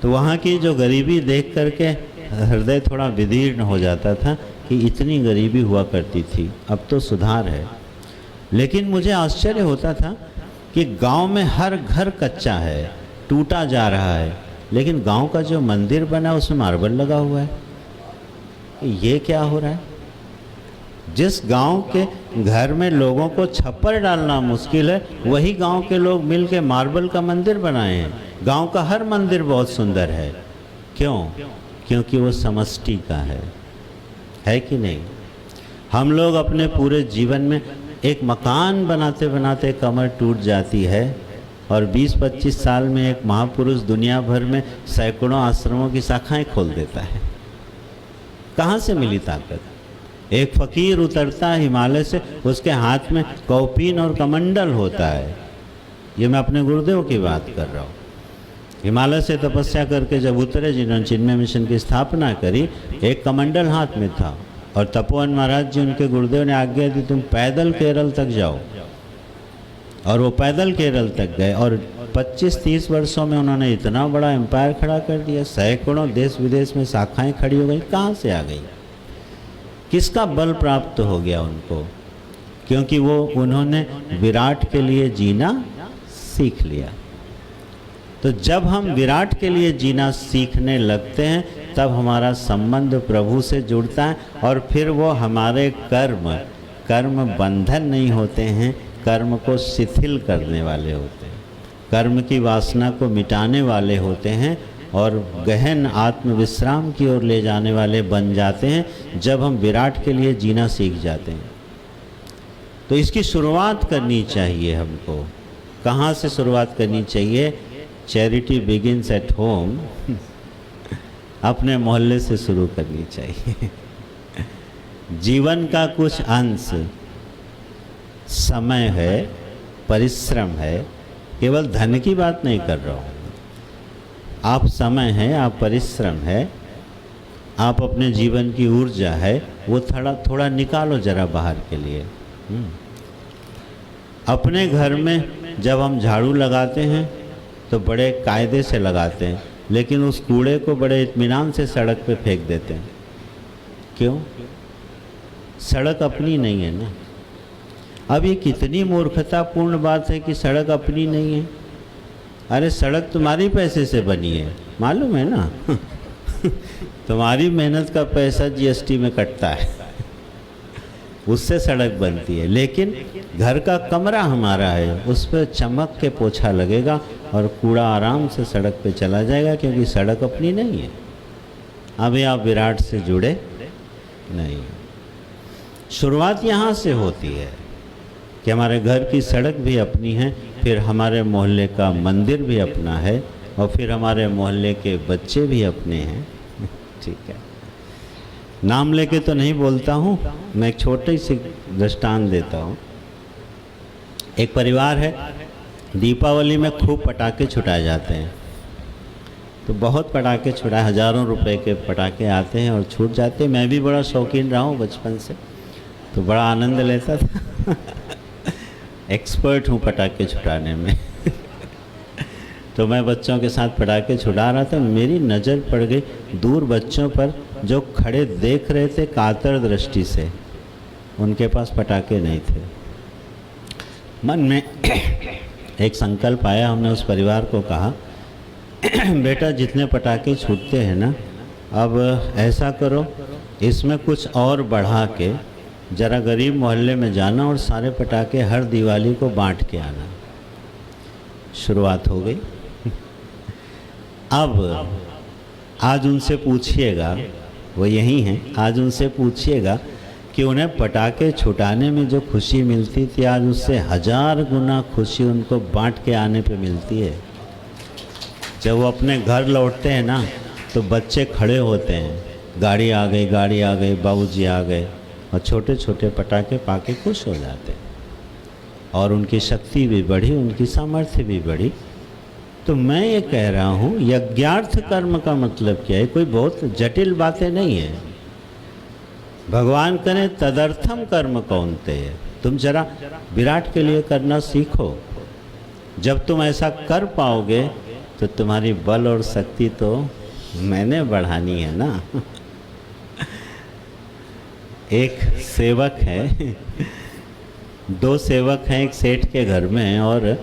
तो वहाँ की जो गरीबी देख करके हृदय थोड़ा विदीर्ण हो जाता था कि इतनी गरीबी हुआ करती थी। अब तो सुधार है, लेकिन मुझे आश्चर्य होता था कि गांव में हर घर कच्चा है, टूटा जा रहा है, लेकिन गांव का जो मंदिर बना उसमें मार्बल लगा हुआ है। ये क्या हो रहा है? जिस गांव के घर में लोगों को छप्पर डालना मुश्किल है, वही गांव के लोग मिल के मार्बल का मंदिर बनाए हैं। गांव का हर मंदिर बहुत सुंदर है। क्यों? क्योंकि वो समष्टि का है कि नहीं? हम लोग अपने पूरे जीवन में एक मकान बनाते बनाते कमर टूट जाती है, और 20-25 साल में एक महापुरुष दुनिया भर में सैकड़ों आश्रमों की शाखाएं खोल देता है। कहाँ से मिली ताकत? एक फ़कीर उतरता है हिमालय से, उसके हाथ में कौपीन और कमंडल होता है। ये मैं अपने गुरुदेव की बात कर रहा हूँ। हिमालय से तपस्या करके जब उतरे, जिन्होंने चिन्मय मिशन की स्थापना करी, एक कमंडल हाथ में था, और तपोवन महाराज जी, उनके गुरुदेव ने आज्ञा दी तुम पैदल केरल तक जाओ। और वो पैदल केरल तक गए, और 25-30 वर्षों में उन्होंने इतना बड़ा एम्पायर खड़ा कर दिया। सैकड़ों देश विदेश में शाखाएं खड़ी हो गई। कहाँ से आ गई? किसका बल प्राप्त हो गया उनको? क्योंकि उन्होंने विराट के लिए जीना सीख लिया। तो जब हम विराट के लिए जीना सीखने लगते हैं तब हमारा संबंध प्रभु से जुड़ता है, और फिर वो हमारे कर्म बंधन नहीं होते हैं, कर्म को शिथिल करने वाले होते हैं, कर्म की वासना को मिटाने वाले होते हैं, और गहन आत्मविश्राम की ओर ले जाने वाले बन जाते हैं जब हम विराट के लिए जीना सीख जाते हैं। तो इसकी शुरुआत करनी चाहिए हमको। कहाँ से शुरुआत करनी चाहिए? Charity begins at home. अपने मोहल्ले से शुरू करनी चाहिए। जीवन का कुछ अंश समय है, परिश्रम है। केवल धन की बात नहीं कर रहा हूँ। आप समय है, आप परिश्रम है, आप अपने जीवन की ऊर्जा है, वो थोड़ा निकालो जरा बाहर के लिए। अपने घर में जब हम झाड़ू लगाते हैं तो बड़े कायदे से लगाते हैं, लेकिन उस कूड़े को बड़े इत्मीनान से सड़क पे फेंक देते हैं। क्यों? सड़क अपनी नहीं है ना। अब ये कितनी मूर्खतापूर्ण बात है कि सड़क अपनी नहीं है। अरे सड़क तुम्हारी पैसे से बनी है, मालूम है ना। तुम्हारी मेहनत का पैसा जीएसटी में कटता है, उससे सड़क बनती है। लेकिन घर का कमरा हमारा है, उस पर चमक के पोछा लगेगा और कूड़ा आराम से सड़क पे चला जाएगा, क्योंकि सड़क अपनी नहीं है। अभी आप विराट से जुड़े नहीं। शुरुआत यहाँ से होती है कि हमारे घर की सड़क भी अपनी है, फिर हमारे मोहल्ले का मंदिर भी अपना है, और फिर हमारे मोहल्ले के बच्चे भी अपने हैं। ठीक है, नाम लेके तो नहीं बोलता हूँ, मैं एक छोटी सी दृष्टांत देता हूँ। एक परिवार है, दीपावली में खूब पटाखे छुटाए जाते हैं, तो बहुत पटाखे छुटाए, हज़ारों रुपए के पटाखे आते हैं और छूट जाते हैं। मैं भी बड़ा शौकीन रहा हूँ बचपन से, तो बड़ा आनंद लेता था। एक्सपर्ट हूँ पटाखे छुटाने में। तो मैं बच्चों के साथ पटाखे छुटा रहा था, मेरी नज़र पड़ गई दूर बच्चों पर जो खड़े देख रहे थे कातर दृष्टि से, उनके पास पटाखे नहीं थे। मन में एक संकल्प आया, हमने उस परिवार को कहा, बेटा जितने पटाखे छूटते हैं ना, अब ऐसा करो इसमें कुछ और बढ़ा के ज़रा गरीब मोहल्ले में जाना और सारे पटाखे हर दिवाली को बांट के आना। शुरुआत हो गई। अब आज उनसे पूछिएगा, वो यही हैं, आज उनसे पूछिएगा कि उन्हें पटाखे छुटाने में जो खुशी मिलती थी, आज उससे 1000 गुना खुशी उनको बांट के आने पे मिलती है। जब वो अपने घर लौटते हैं ना, तो बच्चे खड़े होते हैं, गाड़ी आ गई, गाड़ी आ गई, बाबूजी आ गए, और छोटे छोटे पटाखे पाके खुश हो जाते हैं, और उनकी शक्ति भी बढ़ी, उनकी सामर्थ्य भी बढ़ी। तो मैं ये कह रहा हूँ, यज्ञार्थ कर्म का मतलब क्या है? कोई बहुत जटिल बातें नहीं है। भगवान करें तदर्थम कर्म कौनते है। तुम जरा विराट के लिए करना सीखो। जब तुम ऐसा कर पाओगे तो तुम्हारी बल और शक्ति तो मैंने बढ़ानी है ना। एक सेवक है, 2 सेवक हैं एक सेठ के घर में, और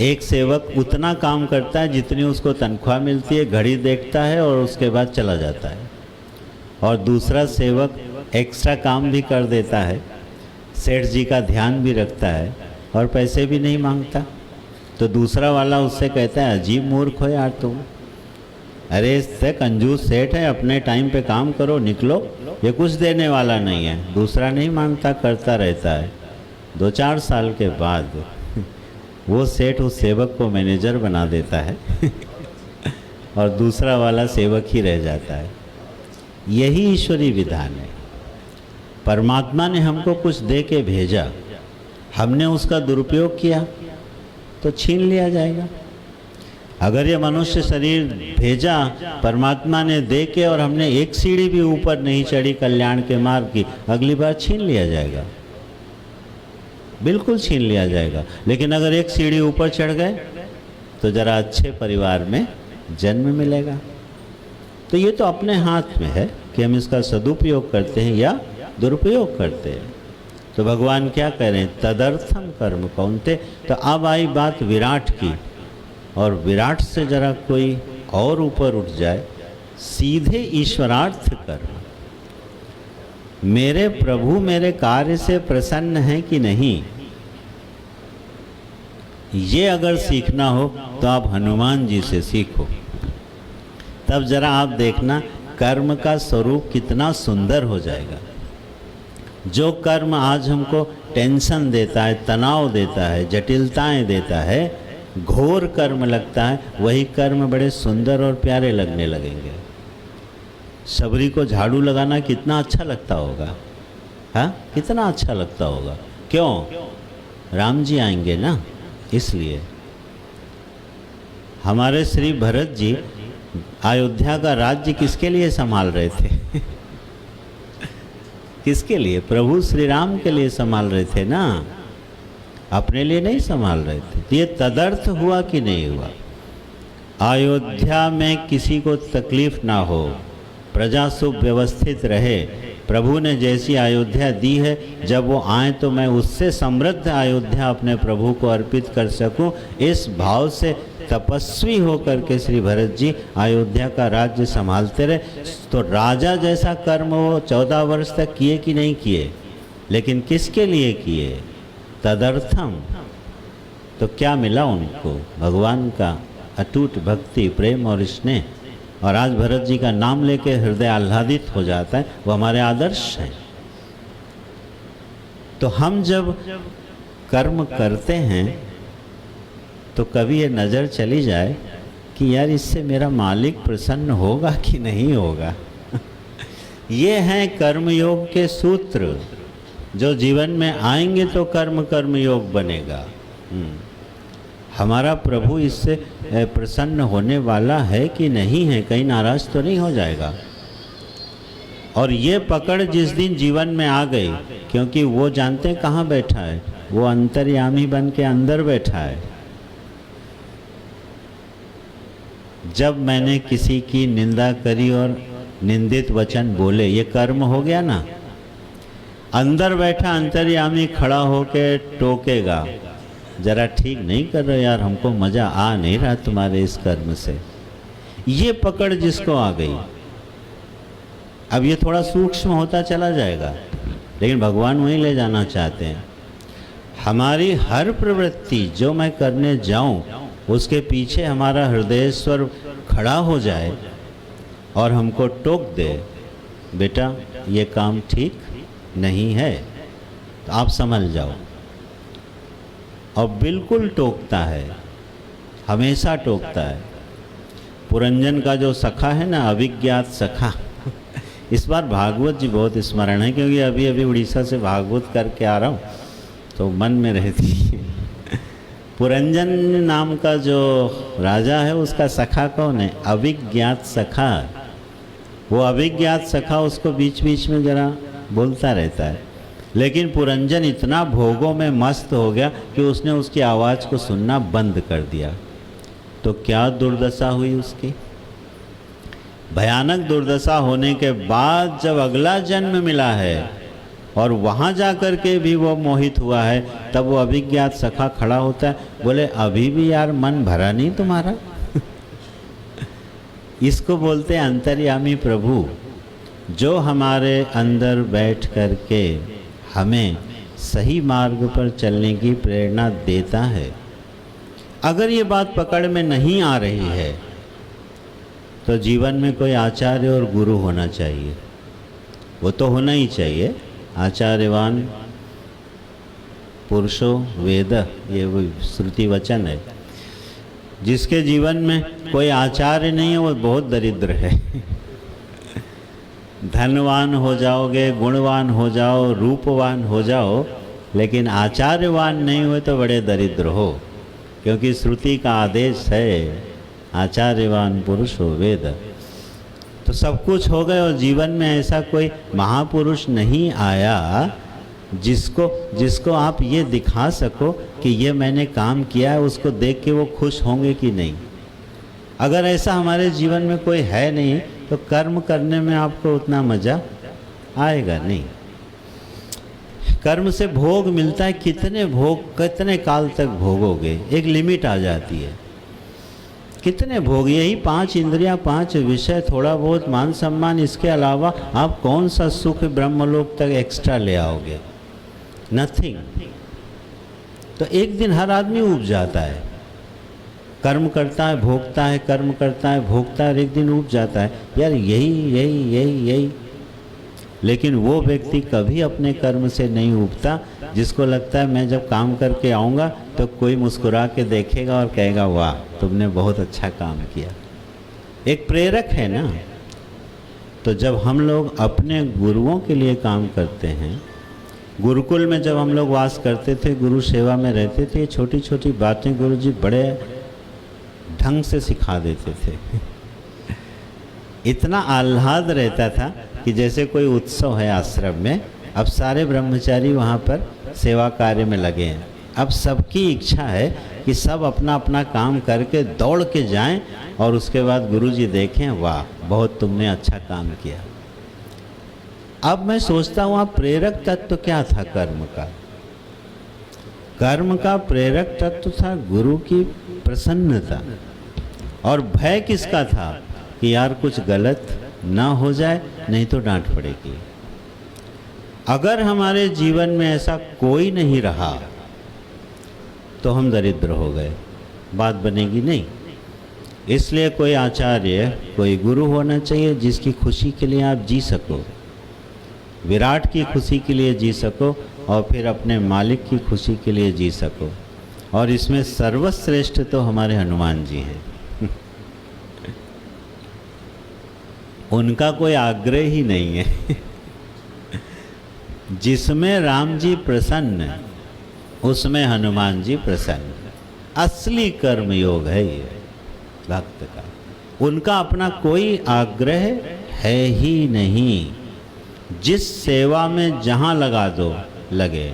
एक सेवक उतना काम करता है जितनी उसको तनख्वाह मिलती है, घड़ी देखता है और उसके बाद चला जाता है। और दूसरा सेवक एक्स्ट्रा काम भी कर देता है, सेठ जी का ध्यान भी रखता है और पैसे भी नहीं मांगता। तो दूसरा वाला उससे कहता है, अजीब मूर्ख हो यार तुम, अरे इससे कंजूस सेठ है, अपने टाइम पे काम करो, निकलो, ये कुछ देने वाला नहीं है। दूसरा नहीं मानता, करता रहता है। 2-4 साल के बाद वो सेठ उस सेवक को मैनेजर बना देता है और दूसरा वाला सेवक ही रह जाता है। यही ईश्वरीय विधान है। परमात्मा ने हमको कुछ दे के भेजा, हमने उसका दुरुपयोग किया तो छीन लिया जाएगा। अगर ये मनुष्य शरीर भेजा परमात्मा ने दे के और हमने एक सीढ़ी भी ऊपर नहीं चढ़ी कल्याण के मार्ग की, अगली बार छीन लिया जाएगा, बिल्कुल छीन लिया जाएगा। लेकिन अगर एक सीढ़ी ऊपर चढ़ गए तो ज़रा अच्छे परिवार में जन्म मिलेगा। तो ये तो अपने हाथ में है कि हम इसका सदुपयोग करते हैं या दुरुपयोग करते हैं। तो भगवान क्या कह रहे हैं? तदर्थम कर्म कौनते। तो अब आई बात विराट की, और विराट से जरा कोई और ऊपर उठ जाए, सीधे ईश्वरार्थ कर्म। मेरे प्रभु मेरे कार्य से प्रसन्न हैं कि नहीं, ये अगर सीखना हो तो आप हनुमान जी से सीखो। तब जरा आप देखना कर्म का स्वरूप कितना सुंदर हो जाएगा। जो कर्म आज हमको टेंशन देता है, तनाव देता है, जटिलताएं देता है, घोर कर्म लगता है, वही कर्म बड़े सुंदर और प्यारे लगने लगेंगे। सबरी को झाड़ू लगाना कितना अच्छा लगता होगा, हाँ, कितना अच्छा लगता होगा। क्यों? राम जी आएंगे ना, इसलिए। हमारे श्री भरत जी अयोध्या का राज्य किसके लिए संभाल रहे थे? किसके लिए? प्रभु श्री राम के लिए संभाल रहे थे ना, अपने लिए नहीं संभाल रहे थे। तो ये तदर्थ हुआ कि नहीं हुआ? अयोध्या में किसी को तकलीफ ना हो, प्रजा सुव्यवस्थित रहे। प्रभु ने जैसी अयोध्या दी है, जब वो आए तो मैं उससे समृद्ध अयोध्या अपने प्रभु को अर्पित कर सकूं, इस भाव से तपस्वी होकर के श्री भरत जी अयोध्या का राज्य संभालते रहे। तो राजा जैसा कर्म वो 14 वर्ष तक किए कि नहीं किए, लेकिन किसके लिए किए? तदर्थम। तो क्या मिला उनको? भगवान का अटूट भक्ति, प्रेम और स्नेह। और आज भरत जी का नाम लेके हृदय आह्लादित हो जाता है, वो हमारे आदर्श हैं। तो हम जब कर्म करते हैं तो कभी ये नज़र चली जाए कि यार इससे मेरा मालिक प्रसन्न होगा कि नहीं होगा। ये हैं कर्मयोग के सूत्र जो जीवन में आएंगे तो कर्मयोग बनेगा। हमारा प्रभु इससे प्रसन्न होने वाला है कि नहीं है, कहीं नाराज तो नहीं हो जाएगा। और ये पकड़ जिस दिन जीवन में आ गई, क्योंकि वो जानते हैं कहाँ बैठा है, वो अंतर्यामी बन के अंदर बैठा है। जब मैंने किसी की निंदा करी और निंदित वचन बोले, ये कर्म हो गया ना। अंदर बैठा अंतर्यामी खड़ा होके टोकेगा, जरा ठीक नहीं कर रहे यार, हमको मज़ा आ नहीं रहा तुम्हारे इस कर्म से। ये पकड़ जिसको आ गई, अब ये थोड़ा सूक्ष्म होता चला जाएगा, लेकिन भगवान वहीं ले जाना चाहते हैं। हमारी हर प्रवृत्ति जो मैं करने जाऊं, उसके पीछे हमारा हृदयेश्वर खड़ा हो जाए और हमको टोक दे, बेटा ये काम ठीक नहीं है, तो आप समझ जाओ। और बिल्कुल टोकता है, हमेशा टोकता है। पुरंजन का जो सखा है ना, अभिज्ञात सखा, इस बार भागवत जी बहुत स्मरण है, क्योंकि अभी अभी उड़ीसा से भागवत करके आ रहा हूँ तो मन में रहती है। पुरंजन नाम का जो राजा है उसका सखा कौन है? अभिज्ञात सखा। वो अभिज्ञात सखा उसको बीच बीच में जरा बोलता रहता है, लेकिन पुरंजन इतना भोगों में मस्त हो गया कि उसने उसकी आवाज़ को सुनना बंद कर दिया। तो क्या दुर्दशा हुई उसकी। भयानक दुर्दशा होने के बाद जब अगला जन्म मिला है और वहाँ जा कर के भी वो मोहित हुआ है, तब वो अभिज्ञात सखा खड़ा होता है, बोले अभी भी यार मन भरा नहीं तुम्हारा। इसको बोलते हैं अंतर्यामी प्रभु, जो हमारे अंदर बैठ कर के हमें सही मार्ग पर चलने की प्रेरणा देता है। अगर ये बात पकड़ में नहीं आ रही है तो जीवन में कोई आचार्य और गुरु होना चाहिए। वो तो होना ही चाहिए। आचार्यवान पुरुषो वेद, ये वो श्रुति वचन है। जिसके जीवन में कोई आचार्य नहीं है वो बहुत दरिद्र है। धनवान हो जाओगे, गुणवान हो जाओ, रूपवान हो जाओ, लेकिन आचार्यवान नहीं हुए तो बड़े दरिद्र हो, क्योंकि श्रुति का आदेश है आचार्यवान पुरुष हो वेद। तो सब कुछ हो गए और जीवन में ऐसा कोई महापुरुष नहीं आया जिसको आप ये दिखा सको कि ये मैंने काम किया है, उसको देख के वो खुश होंगे कि नहीं। अगर ऐसा हमारे जीवन में कोई है नहीं तो कर्म करने में आपको उतना मज़ा आएगा नहीं। कर्म से भोग मिलता है, कितने काल तक भोगोगे, एक लिमिट आ जाती है। कितने भोग, यही 5 इंद्रियां, 5 विषय, थोड़ा बहुत मान सम्मान, इसके अलावा आप कौन सा सुख ब्रह्मलोक तक एक्स्ट्रा ले आओगे? नथिंग। तो एक दिन हर आदमी उब जाता है, कर्म करता है, भोगता है, कर्म करता है, भोगता है, और एक दिन उब जाता है, यार यही। लेकिन वो व्यक्ति कभी अपने कर्म से नहीं उबता, जिसको लगता है मैं जब काम करके आऊँगा तो कोई मुस्कुरा के देखेगा और कहेगा वाह तुमने बहुत अच्छा काम किया। एक प्रेरक है ना। तो जब हम लोग अपने गुरुओं के लिए काम करते हैं, गुरुकुल में जब हम लोग वास करते थे, गुरु सेवा में रहते थे, छोटी छोटी बातें गुरु जी बड़े ढंग से सिखा देते थे। इतना आह्लाद रहता था कि जैसे कोई उत्सव है आश्रम में। अब सारे ब्रह्मचारी वहाँ पर सेवा कार्य में लगे हैं। अब सबकी इच्छा है कि सब अपना अपना काम करके दौड़ के जाएं और उसके बाद गुरुजी देखें, वाह बहुत तुमने अच्छा काम किया। अब मैं सोचता हूँ आप प्रेरक तत्व क्या था कर्म का? कर्म का प्रेरक तत्व था गुरु की प्रसन्नता, और भय किसका था कि यार कुछ गलत ना हो जाए, नहीं तो डांट पड़ेगी। अगर हमारे जीवन में ऐसा कोई नहीं रहा तो हम दरिद्र हो गए, बात बनेगी नहीं। इसलिए कोई आचार्य, कोई गुरु होना चाहिए जिसकी खुशी के लिए आप जी सको, विराट की खुशी के लिए जी सको और फिर अपने मालिक की खुशी के लिए जी सको। और इसमें सर्वश्रेष्ठ तो हमारे हनुमान जी हैं। उनका कोई आग्रह ही नहीं है। जिसमें राम जी प्रसन्न उसमें हनुमान जी प्रसन्न। असली कर्म योग है ये भक्त का। उनका अपना कोई आग्रह है ही नहीं। जिस सेवा में जहाँ लगा दो लगे।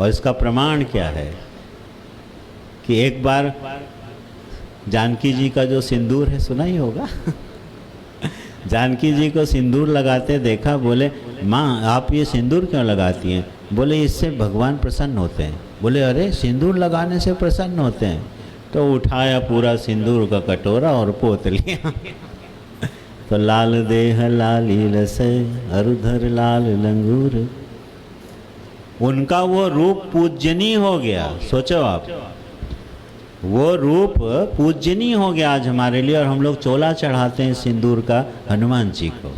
और इसका प्रमाण क्या है कि एक बार जानकी जी का जो सिंदूर है सुना ही होगा। जानकी जी को सिंदूर लगाते देखा, बोले माँ आप ये सिंदूर क्यों लगाती हैं? बोले इससे भगवान प्रसन्न होते हैं। बोले अरे सिंदूर लगाने से प्रसन्न होते हैं? तो उठाया पूरा सिंदूर का कटोरा और पोत लिया। तो लाल देह लाली रस अरुधर लाल लंगूर। उनका वो रूप पूजनीय हो गया। सोचो आप, वो रूप पूजनीय हो गया आज हमारे लिए। और हम लोग चोला चढ़ाते हैं सिंदूर का हनुमान जी को।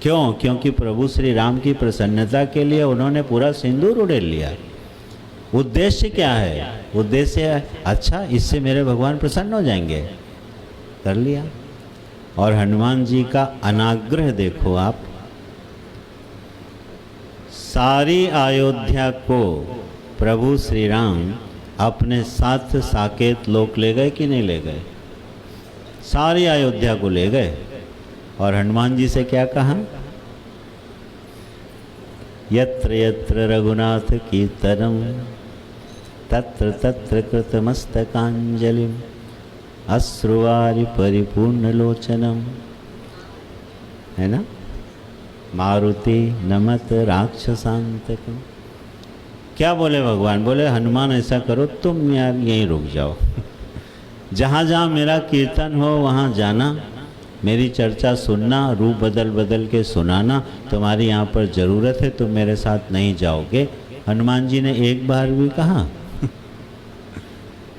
क्यों? क्योंकि प्रभु श्री राम की प्रसन्नता के लिए उन्होंने पूरा सिंदूर उड़ेल लिया। उद्देश्य क्या है? उद्देश्य है अच्छा इससे मेरे भगवान प्रसन्न हो जाएंगे, कर लिया। और हनुमान जी का अनाग्रह देखो आप। सारी अयोध्या को प्रभु श्री राम अपने साथ साकेत लोक ले गए कि नहीं ले गए? सारी अयोध्या को ले गए। और हनुमान जी से क्या कहा? यत्र यत्र रघुनाथ कीर्तनम तत्र तत्र कृतमस्तकांजलिम अश्रुवारि परिपूर्ण लोचनम। है ना? मारुति नमत राक्षसांतकम। क्या बोले भगवान? बोले हनुमान ऐसा करो तुम यार यहीं रुक जाओ। जहाँ जहाँ मेरा कीर्तन हो वहाँ जाना, मेरी चर्चा सुनना, रूप बदल बदल के सुनाना। तुम्हारी यहाँ पर ज़रूरत है, तुम मेरे साथ नहीं जाओगे। हनुमान जी ने एक बार भी कहा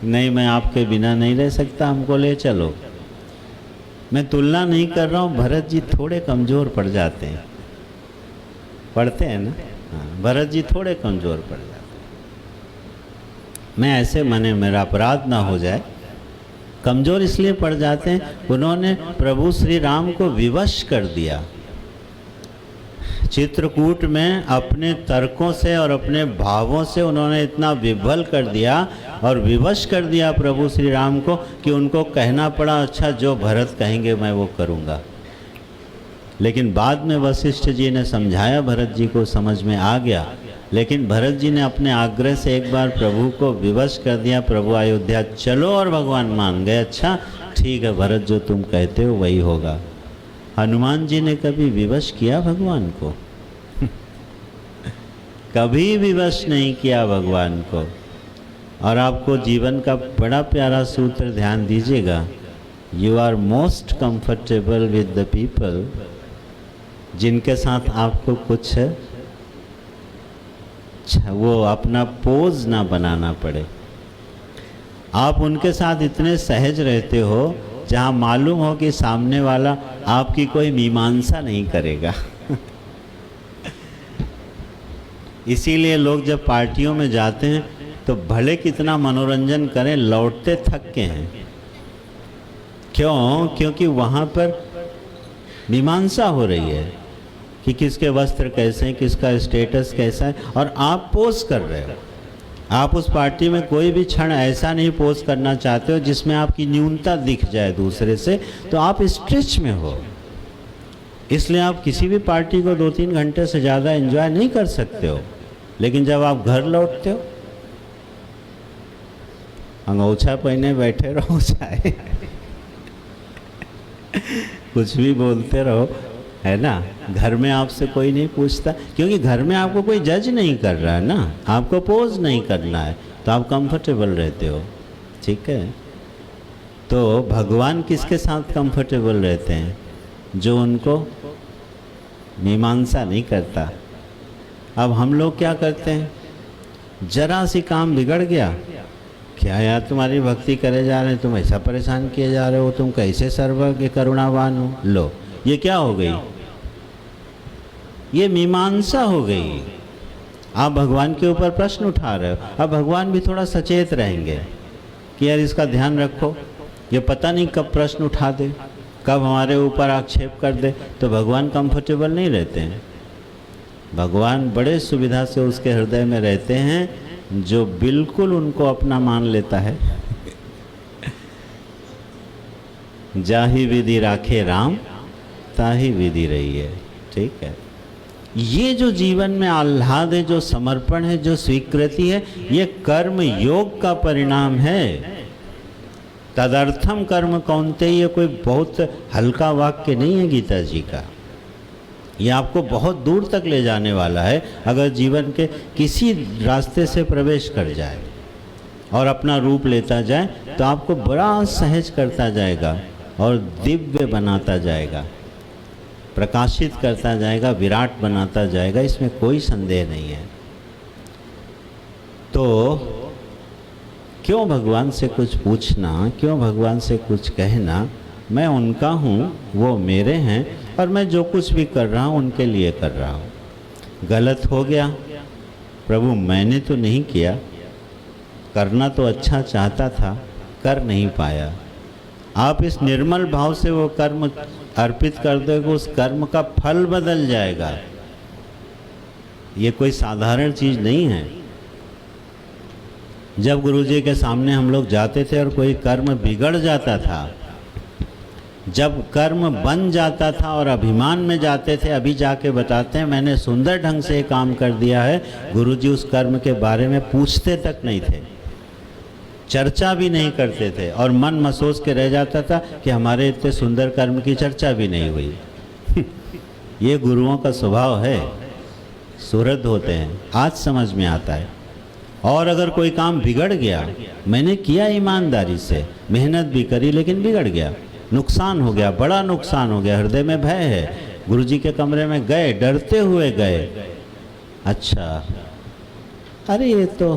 नहीं मैं आपके बिना नहीं रह सकता, हमको ले चलो। मैं तुलना नहीं कर रहा हूँ, भरत जी थोड़े कमज़ोर पड़ जाते हैं, पढ़ते हैं ना। हाँ, भरत जी थोड़े कमज़ोर पड़ जाते हैं। मैं ऐसे माने मेरा अपराध ना हो जाए, कमज़ोर इसलिए पड़ जाते हैं उन्होंने प्रभु श्री राम को विवश कर दिया। चित्रकूट में अपने तर्कों से और अपने भावों से उन्होंने इतना विभल कर दिया और विवश कर दिया प्रभु श्री राम को कि उनको कहना पड़ा अच्छा जो भरत कहेंगे मैं वो करूँगा। लेकिन बाद में वशिष्ठ जी ने समझाया, भरत जी को समझ में आ गया। लेकिन भरत जी ने अपने आग्रह से एक बार प्रभु को विवश कर दिया। प्रभु अयोध्या चलो और भगवान मान गए। अच्छा ठीक है भरत, जो तुम कहते हो वही होगा। हनुमान जी ने कभी विवश किया भगवान को? कभी विवश नहीं किया भगवान को। और आपको जीवन का बड़ा प्यारा सूत्र ध्यान दीजिएगा, you are most comfortable with the people जिनके साथ आपको कुछ वो अपना पोज ना बनाना पड़े। आप उनके साथ इतने सहज रहते हो जहाँ मालूम हो कि सामने वाला आपकी कोई मीमांसा नहीं करेगा। इसीलिए लोग जब पार्टियों में जाते हैं तो भले कितना मनोरंजन करें, लौटते थक के हैं। क्यों? क्योंकि वहाँ पर मीमांसा हो रही है कि किसके वस्त्र कैसे हैं, किसका स्टेटस कैसा है, और आप पोज कर रहे हो। आप उस पार्टी में कोई भी क्षण ऐसा नहीं पोज करना चाहते हो जिसमें आपकी न्यूनता दिख जाए दूसरे से, तो आप स्ट्रेच में हो। इसलिए आप किसी भी पार्टी को 2-3 घंटे से ज़्यादा एंजॉय नहीं कर सकते हो। लेकिन जब आप घर लौटते हो, अंगोछा पहने बैठे रहो चाहे कुछ भी बोलते रहो, है ना। घर में आपसे कोई नहीं पूछता, क्योंकि घर में आपको कोई जज नहीं कर रहा है ना, आपको पोज नहीं करना है, तो आप कंफर्टेबल रहते हो, ठीक है। तो भगवान किसके साथ कंफर्टेबल रहते हैं? जो उनको मीमांसा नहीं करता। अब हम लोग क्या करते हैं, जरा सी काम बिगड़ गया, क्या यार तुम्हारी भक्ति करे जा रहे हैं, तुम ऐसा परेशान किए जा रहे हो, तुम कैसे सर्वज्ञ करुणावान हो, लो ये क्या हो गई, ये मीमांसा हो गई। आप भगवान के ऊपर प्रश्न उठा रहे हो। अब भगवान भी थोड़ा सचेत रहेंगे कि यार इसका ध्यान रखो, ये पता नहीं कब प्रश्न उठा दे, कब हमारे ऊपर आक्षेप कर दे, तो भगवान कंफर्टेबल नहीं रहते हैं। भगवान बड़े सुविधा से उसके हृदय में रहते हैं जो बिल्कुल उनको अपना मान लेता है। जाहि विधि राखे राम ताहि विधि रही है, ठीक है। ये जो जीवन में आह्लाद है, जो समर्पण है, जो स्वीकृति है, ये कर्म योग का परिणाम है। तदर्थम कर्म कौन्तेय, ये कोई बहुत हल्का वाक्य नहीं है गीता जी का, ये आपको बहुत दूर तक ले जाने वाला है अगर जीवन के किसी रास्ते से प्रवेश कर जाए और अपना रूप लेता जाए, तो आपको बड़ा सहज करता जाएगा और दिव्य बनाता जाएगा, प्रकाशित करता जाएगा, विराट बनाता जाएगा, इसमें कोई संदेह नहीं है। तो क्यों भगवान से कुछ पूछना, क्यों भगवान से कुछ कहना, मैं उनका हूँ, वो मेरे हैं, और मैं जो कुछ भी कर रहा हूँ उनके लिए कर रहा हूँ। गलत हो गया प्रभु, मैंने तो नहीं किया, करना तो अच्छा चाहता था, कर नहीं पाया। आप इस निर्मल भाव से वो कर्म अर्पित कर दोगे, उस कर्म का फल बदल जाएगा। ये कोई साधारण चीज़ नहीं है। जब गुरुजी के सामने हम लोग जाते थे और कोई कर्म बिगड़ जाता था, जब कर्म बन जाता था और अभिमान में जाते थे, अभी जाके बताते हैं मैंने सुंदर ढंग से काम कर दिया है, गुरुजी उस कर्म के बारे में पूछते तक नहीं थे, चर्चा भी नहीं करते थे, और मन महसूस के रह जाता था कि हमारे इतने सुंदर कर्म की चर्चा भी नहीं हुई। ये गुरुओं का स्वभाव है, सुहृद होते हैं, आज समझ में आता है। और अगर कोई काम बिगड़ गया, मैंने किया ईमानदारी से, मेहनत भी करी, लेकिन बिगड़ गया, नुकसान हो गया, बड़ा नुकसान हो गया, हृदय में भय है, गुरुजी के कमरे में गए, डरते हुए गए, अच्छा अरे ये तो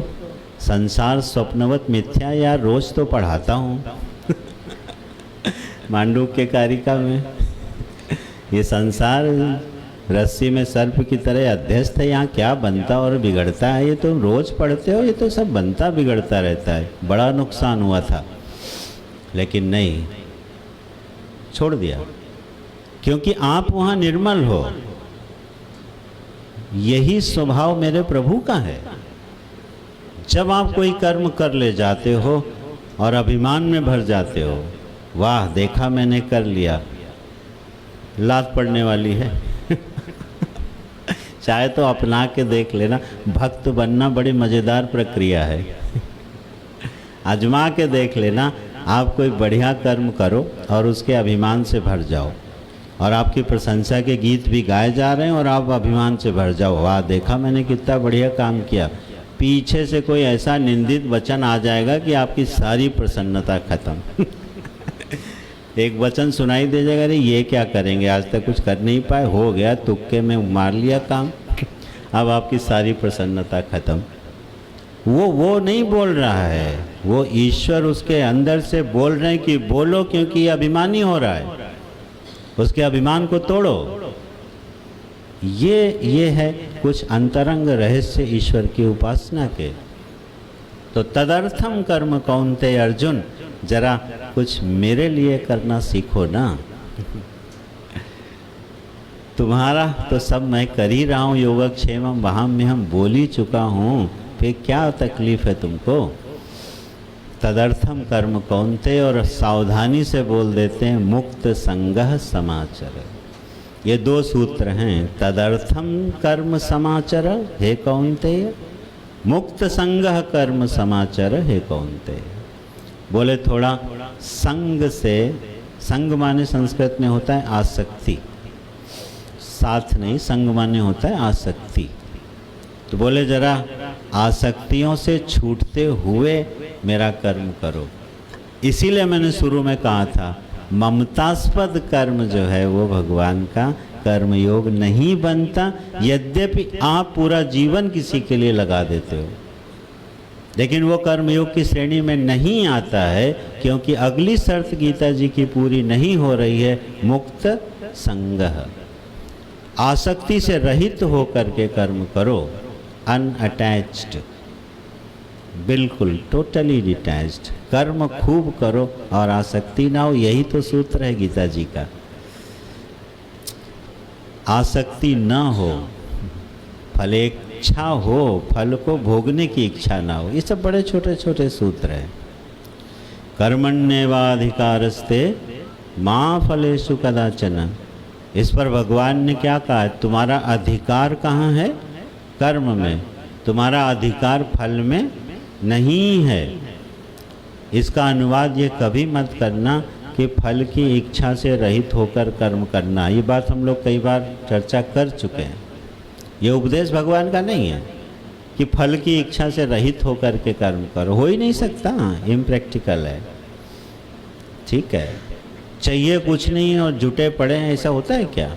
संसार स्वप्नवत मिथ्या, यार रोज तो पढ़ाता हूँ मांडूक के कारिका में, ये संसार रस्सी में सर्प की तरह अध्यस्त है, यहाँ क्या बनता और बिगड़ता है, ये तुम रोज पढ़ते हो, ये तो सब बनता बिगड़ता रहता है, बड़ा नुकसान हुआ था। लेकिन नहीं, छोड़ दिया, क्योंकि आप वहाँ निर्मल हो। यही स्वभाव मेरे प्रभु का है। जब आप कोई कर्म कर ले जाते हो और अभिमान में भर जाते हो, वाह देखा मैंने कर लिया, लात पड़ने वाली है चाहे तो अपना के देख लेना, भक्त बनना बड़ी मज़ेदार प्रक्रिया है आजमा के देख लेना। आप कोई बढ़िया कर्म करो और उसके अभिमान से भर जाओ, और आपकी प्रशंसा के गीत भी गाए जा रहे हैं और आप अभिमान से भर जाओ, वाह देखा मैंने कितना बढ़िया काम किया, पीछे से कोई ऐसा निंदित वचन आ जाएगा कि आपकी सारी प्रसन्नता खत्म एक वचन सुनाई दे जाएगा, अरे ये क्या करेंगे, आज तक कुछ कर नहीं पाए, हो गया तुक्के में मार लिया काम, अब आपकी सारी प्रसन्नता खत्म। वो नहीं बोल रहा है, वो ईश्वर उसके अंदर से बोल रहे हैं कि बोलो, क्योंकि ये अभिमानी हो रहा है, उसके अभिमान को तोड़ो। ये है कुछ अंतरंग रहस्य ईश्वर की उपासना के। तो तदर्थम कर्म कौन्तेय, अर्जुन जरा कुछ मेरे लिए करना सीखो ना तुम्हारा तो सब मैं कर ही रहा हूँ, योगक्षेमम वहाँ में हम बोल ही चुका हूँ, फिर क्या तकलीफ है तुमको। तदर्थम कर्म कौन्तेय, और सावधानी से बोल देते हैं मुक्त संगः समाचर। ये दो सूत्र हैं, तदर्थम कर्म समाचर हे कौन्तेय, मुक्त संगः कर्म समाचर हे कौन्तेय। बोले थोड़ा संग से, संग माने संस्कृत में होता है आसक्ति, साथ नहीं, संग माने होता है आसक्ति। तो बोले जरा आसक्तियों से छूटते हुए मेरा कर्म करो। इसीलिए मैंने शुरू में कहा था ममतास्पद कर्म जो है वो भगवान का कर्मयोग नहीं बनता, यद्यपि आप पूरा जीवन किसी के लिए लगा देते हो, लेकिन वो कर्मयोग की श्रेणी में नहीं आता है, क्योंकि अगली शर्त गीता जी की पूरी नहीं हो रही है, मुक्त संगः। आसक्ति से रहित होकर के कर्म करो, अनअटैच्ड, बिल्कुल टोटली डिटैच्ड। कर्म खूब करो और आसक्ति ना हो, यही तो सूत्र है गीता जी का। आसक्ति न हो, फलेच्छा हो, फल को भोगने की इच्छा ना हो, ये सब बड़े छोटे छोटे सूत्र हैं। कर्मण्येवाधिकारस्ते मा फलेषु कदाचन। इस पर भगवान ने क्या कहा, तुम्हारा अधिकार कहाँ है? कर्म में। तुम्हारा अधिकार फल में नहीं है। इसका अनुवाद ये कभी मत करना कि फल की इच्छा से रहित होकर कर्म करना। ये बात हम लोग कई बार चर्चा कर चुके हैं। ये उपदेश भगवान का नहीं है कि फल की इच्छा से रहित होकर के कर्म करो, हो ही नहीं सकता, इम्प्रैक्टिकल है। ठीक है, चाहिए कुछ नहीं और जुटे पड़े हैं, ऐसा होता है क्या?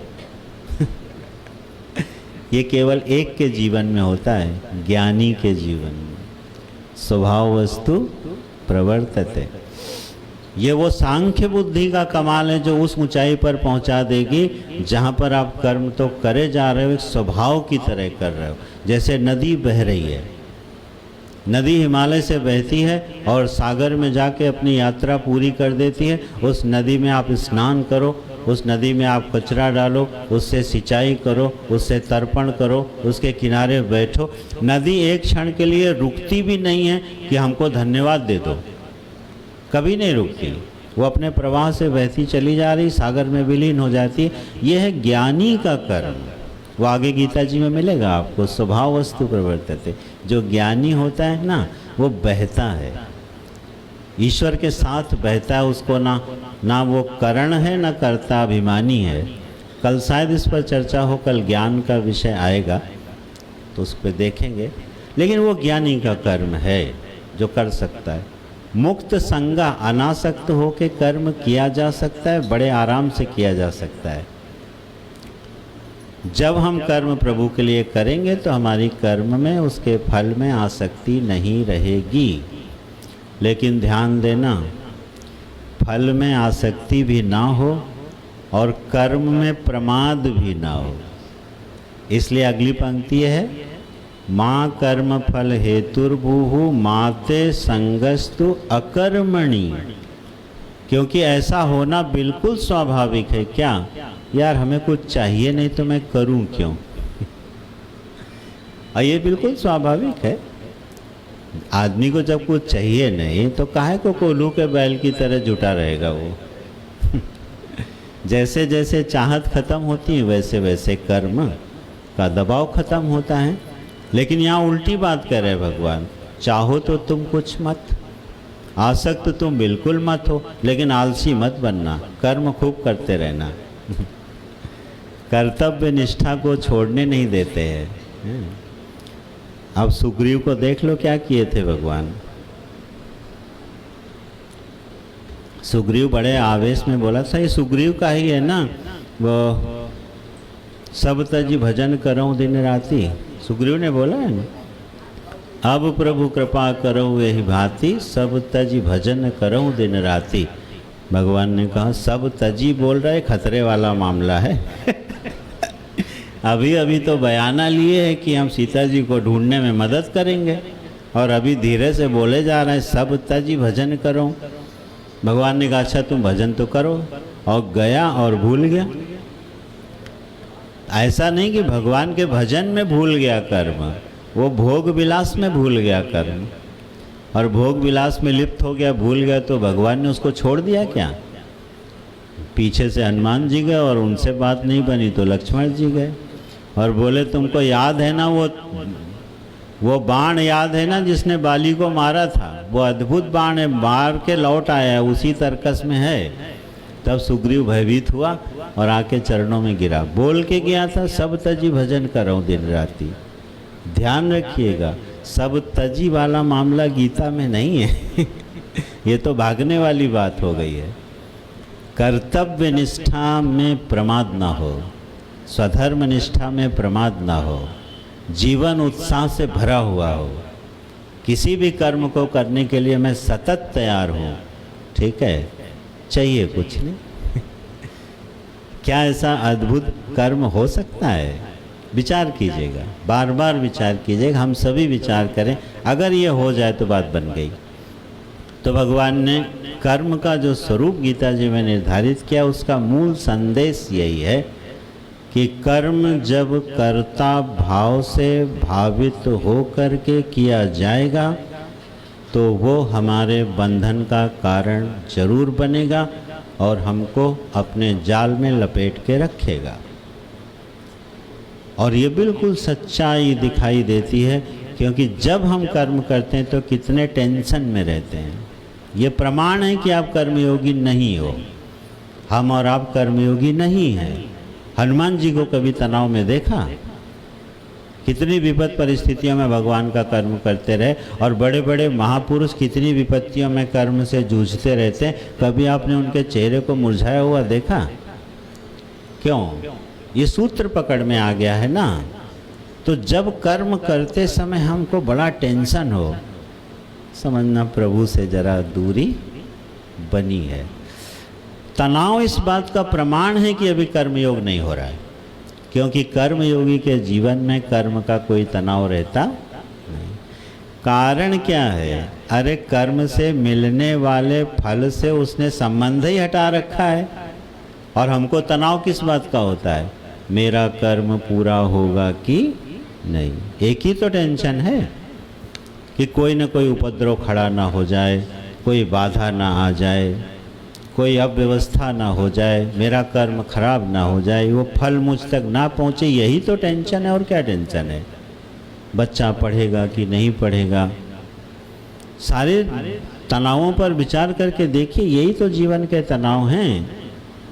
ये केवल एक के जीवन में होता है, ज्ञानी के जीवन में। स्वभाव वस्तु प्रवर्तते, ये वो सांख्य बुद्धि का कमाल है जो उस ऊंचाई पर पहुंचा देगी जहां पर आप कर्म तो करे जा रहे हो, एक स्वभाव की तरह कर रहे हो। जैसे नदी बह रही है, नदी हिमालय से बहती है और सागर में जाके अपनी यात्रा पूरी कर देती है। उस नदी में आप स्नान करो, उस नदी में आप कचरा डालो, उससे सिंचाई करो, उससे तर्पण करो, उसके किनारे बैठो। नदी एक क्षण के लिए रुकती भी नहीं है कि हमको धन्यवाद दे दो, कभी नहीं रुकती। वो अपने प्रवाह से बहती चली जा रही, सागर में विलीन हो जाती है। यह है ज्ञानी का कर्म। वो आगे गीता जी में मिलेगा आपको, स्वभाव वस्तु प्रवर्तते। जो ज्ञानी होता है ना, वो बहता है, ईश्वर के साथ बहता है। उसको ना वो करण है ना कर्ता अभिमानी है। कल शायद इस पर चर्चा हो, कल ज्ञान का विषय आएगा तो उस पर देखेंगे। लेकिन वो ज्ञानी का कर्म है जो कर सकता है। मुक्त संगा, अनासक्त होके कर्म किया जा सकता है, बड़े आराम से किया जा सकता है। जब हम कर्म प्रभु के लिए करेंगे तो हमारी कर्म में, उसके फल में आसक्ति नहीं रहेगी। लेकिन ध्यान देना, फल में आसक्ति भी ना हो और कर्म में प्रमाद भी ना हो। इसलिए अगली पंक्ति है, माँ कर्म फल हेतुर्भुः माते संगस्तु अकर्मणि। क्योंकि ऐसा होना बिल्कुल स्वाभाविक है। क्या यार, हमें कुछ चाहिए नहीं तो मैं करूं क्यों? और ये बिल्कुल स्वाभाविक है। आदमी को जब कुछ चाहिए नहीं तो काहे को कोल्हू के बैल की तरह जुटा रहेगा वो। जैसे जैसे चाहत खत्म होती है वैसे वैसे कर्म का दबाव खत्म होता है। लेकिन यहाँ उल्टी बात कर रहे भगवान, चाहो तो तुम कुछ मत, आसक्त तुम बिल्कुल मत हो, लेकिन आलसी मत बनना, कर्म खूब करते रहना। कर्तव्य निष्ठा को छोड़ने नहीं देते हैं। अब सुग्रीव को देख लो क्या किए थे भगवान। सुग्रीव बड़े आवेश में बोला था, ये सुग्रीव का ही है ना, वो सब तजी भजन करो दिन राति। सुग्रीव ने बोला है ना, अब प्रभु कृपा करो यही भांति, सब तजी भजन करो दिन राति। भगवान ने कहा सब तजी बोल रहे, खतरे वाला मामला है। अभी अभी तो बयाना लिए है कि हम सीता जी को ढूंढने में मदद करेंगे, और अभी धीरे से बोले जा रहे हैं सब तजी भजन करो। भगवान ने कहा अच्छा तुम भजन तो करो, और गया और भूल गया। ऐसा नहीं कि भगवान के भजन में भूल गया कर्म, वो भोग विलास में भूल गया कर्म, और भोग विलास में लिप्त हो गया, भूल गया, तो भगवान ने उसको छोड़ दिया क्या? पीछे से हनुमान जी गए और उनसे बात नहीं बनी तो लक्ष्मण जी गए और बोले तुमको याद है ना वो बाण याद है ना जिसने बाली को मारा था? वो अद्भुत बाण है, मार के लौट आया, उसी तर्कस में है। तब सुग्रीव भयभीत हुआ और आके चरणों में गिरा। बोल के गया था सब तजी भजन कर रहा हूँ दिन राती। ध्यान रखिएगा, सब तजी वाला मामला गीता में नहीं है ये तो भागने वाली बात हो गई है। कर्तव्य निष्ठा में प्रमाद ना हो, स्वधर्म निष्ठा में प्रमाद ना हो, जीवन उत्साह से भरा हुआ हो। किसी भी कर्म को करने के लिए मैं सतत तैयार हूँ, ठीक है, चाहिए कुछ नहीं क्या ऐसा अद्भुत कर्म हो सकता है? विचार कीजिएगा, बार बार विचार कीजिएगा, हम सभी विचार करें। अगर ये हो जाए तो बात बन गई। तो भगवान ने कर्म का जो स्वरूप गीता जी में निर्धारित किया, उसका मूल संदेश यही है कि कर्म जब कर्ता भाव से भावित हो करके किया जाएगा तो वो हमारे बंधन का कारण जरूर बनेगा और हमको अपने जाल में लपेट के रखेगा। और ये बिल्कुल सच्चाई दिखाई देती है, क्योंकि जब हम कर्म करते हैं तो कितने टेंशन में रहते हैं। ये प्रमाण है कि आप कर्मयोगी नहीं हो। हम और आप कर्मयोगी नहीं हैं। हनुमान जी को कभी तनाव में देखा? कितनी विपद परिस्थितियों में भगवान का कर्म करते रहे। और बड़े बड़े महापुरुष कितनी विपत्तियों में कर्म से जूझते रहते हैं, कभी आपने उनके चेहरे को मुरझाया हुआ देखा? क्यों? ये सूत्र पकड़ में आ गया है ना। तो जब कर्म करते समय हमको बड़ा टेंशन हो, समझना प्रभु से जरा दूरी बनी है। तनाव इस बात का प्रमाण है कि अभी कर्मयोग नहीं हो रहा है, क्योंकि कर्मयोगी के जीवन में कर्म का कोई तनाव रहता नहीं। कारण क्या है? अरे कर्म से मिलने वाले फल से उसने संबंध ही हटा रखा है। और हमको तनाव किस बात का होता है? मेरा कर्म पूरा होगा कि नहीं। एक ही तो टेंशन है कि कोई न कोई उपद्रव खड़ा ना हो जाए, कोई बाधा ना आ जाए, कोई अव्यवस्था ना हो जाए, मेरा कर्म खराब ना हो जाए, वो फल मुझ तक ना पहुँचे। यही तो टेंशन है। और क्या टेंशन है? बच्चा पढ़ेगा कि नहीं पढ़ेगा। सारे तनावों पर विचार करके देखिए, यही तो जीवन के तनाव हैं।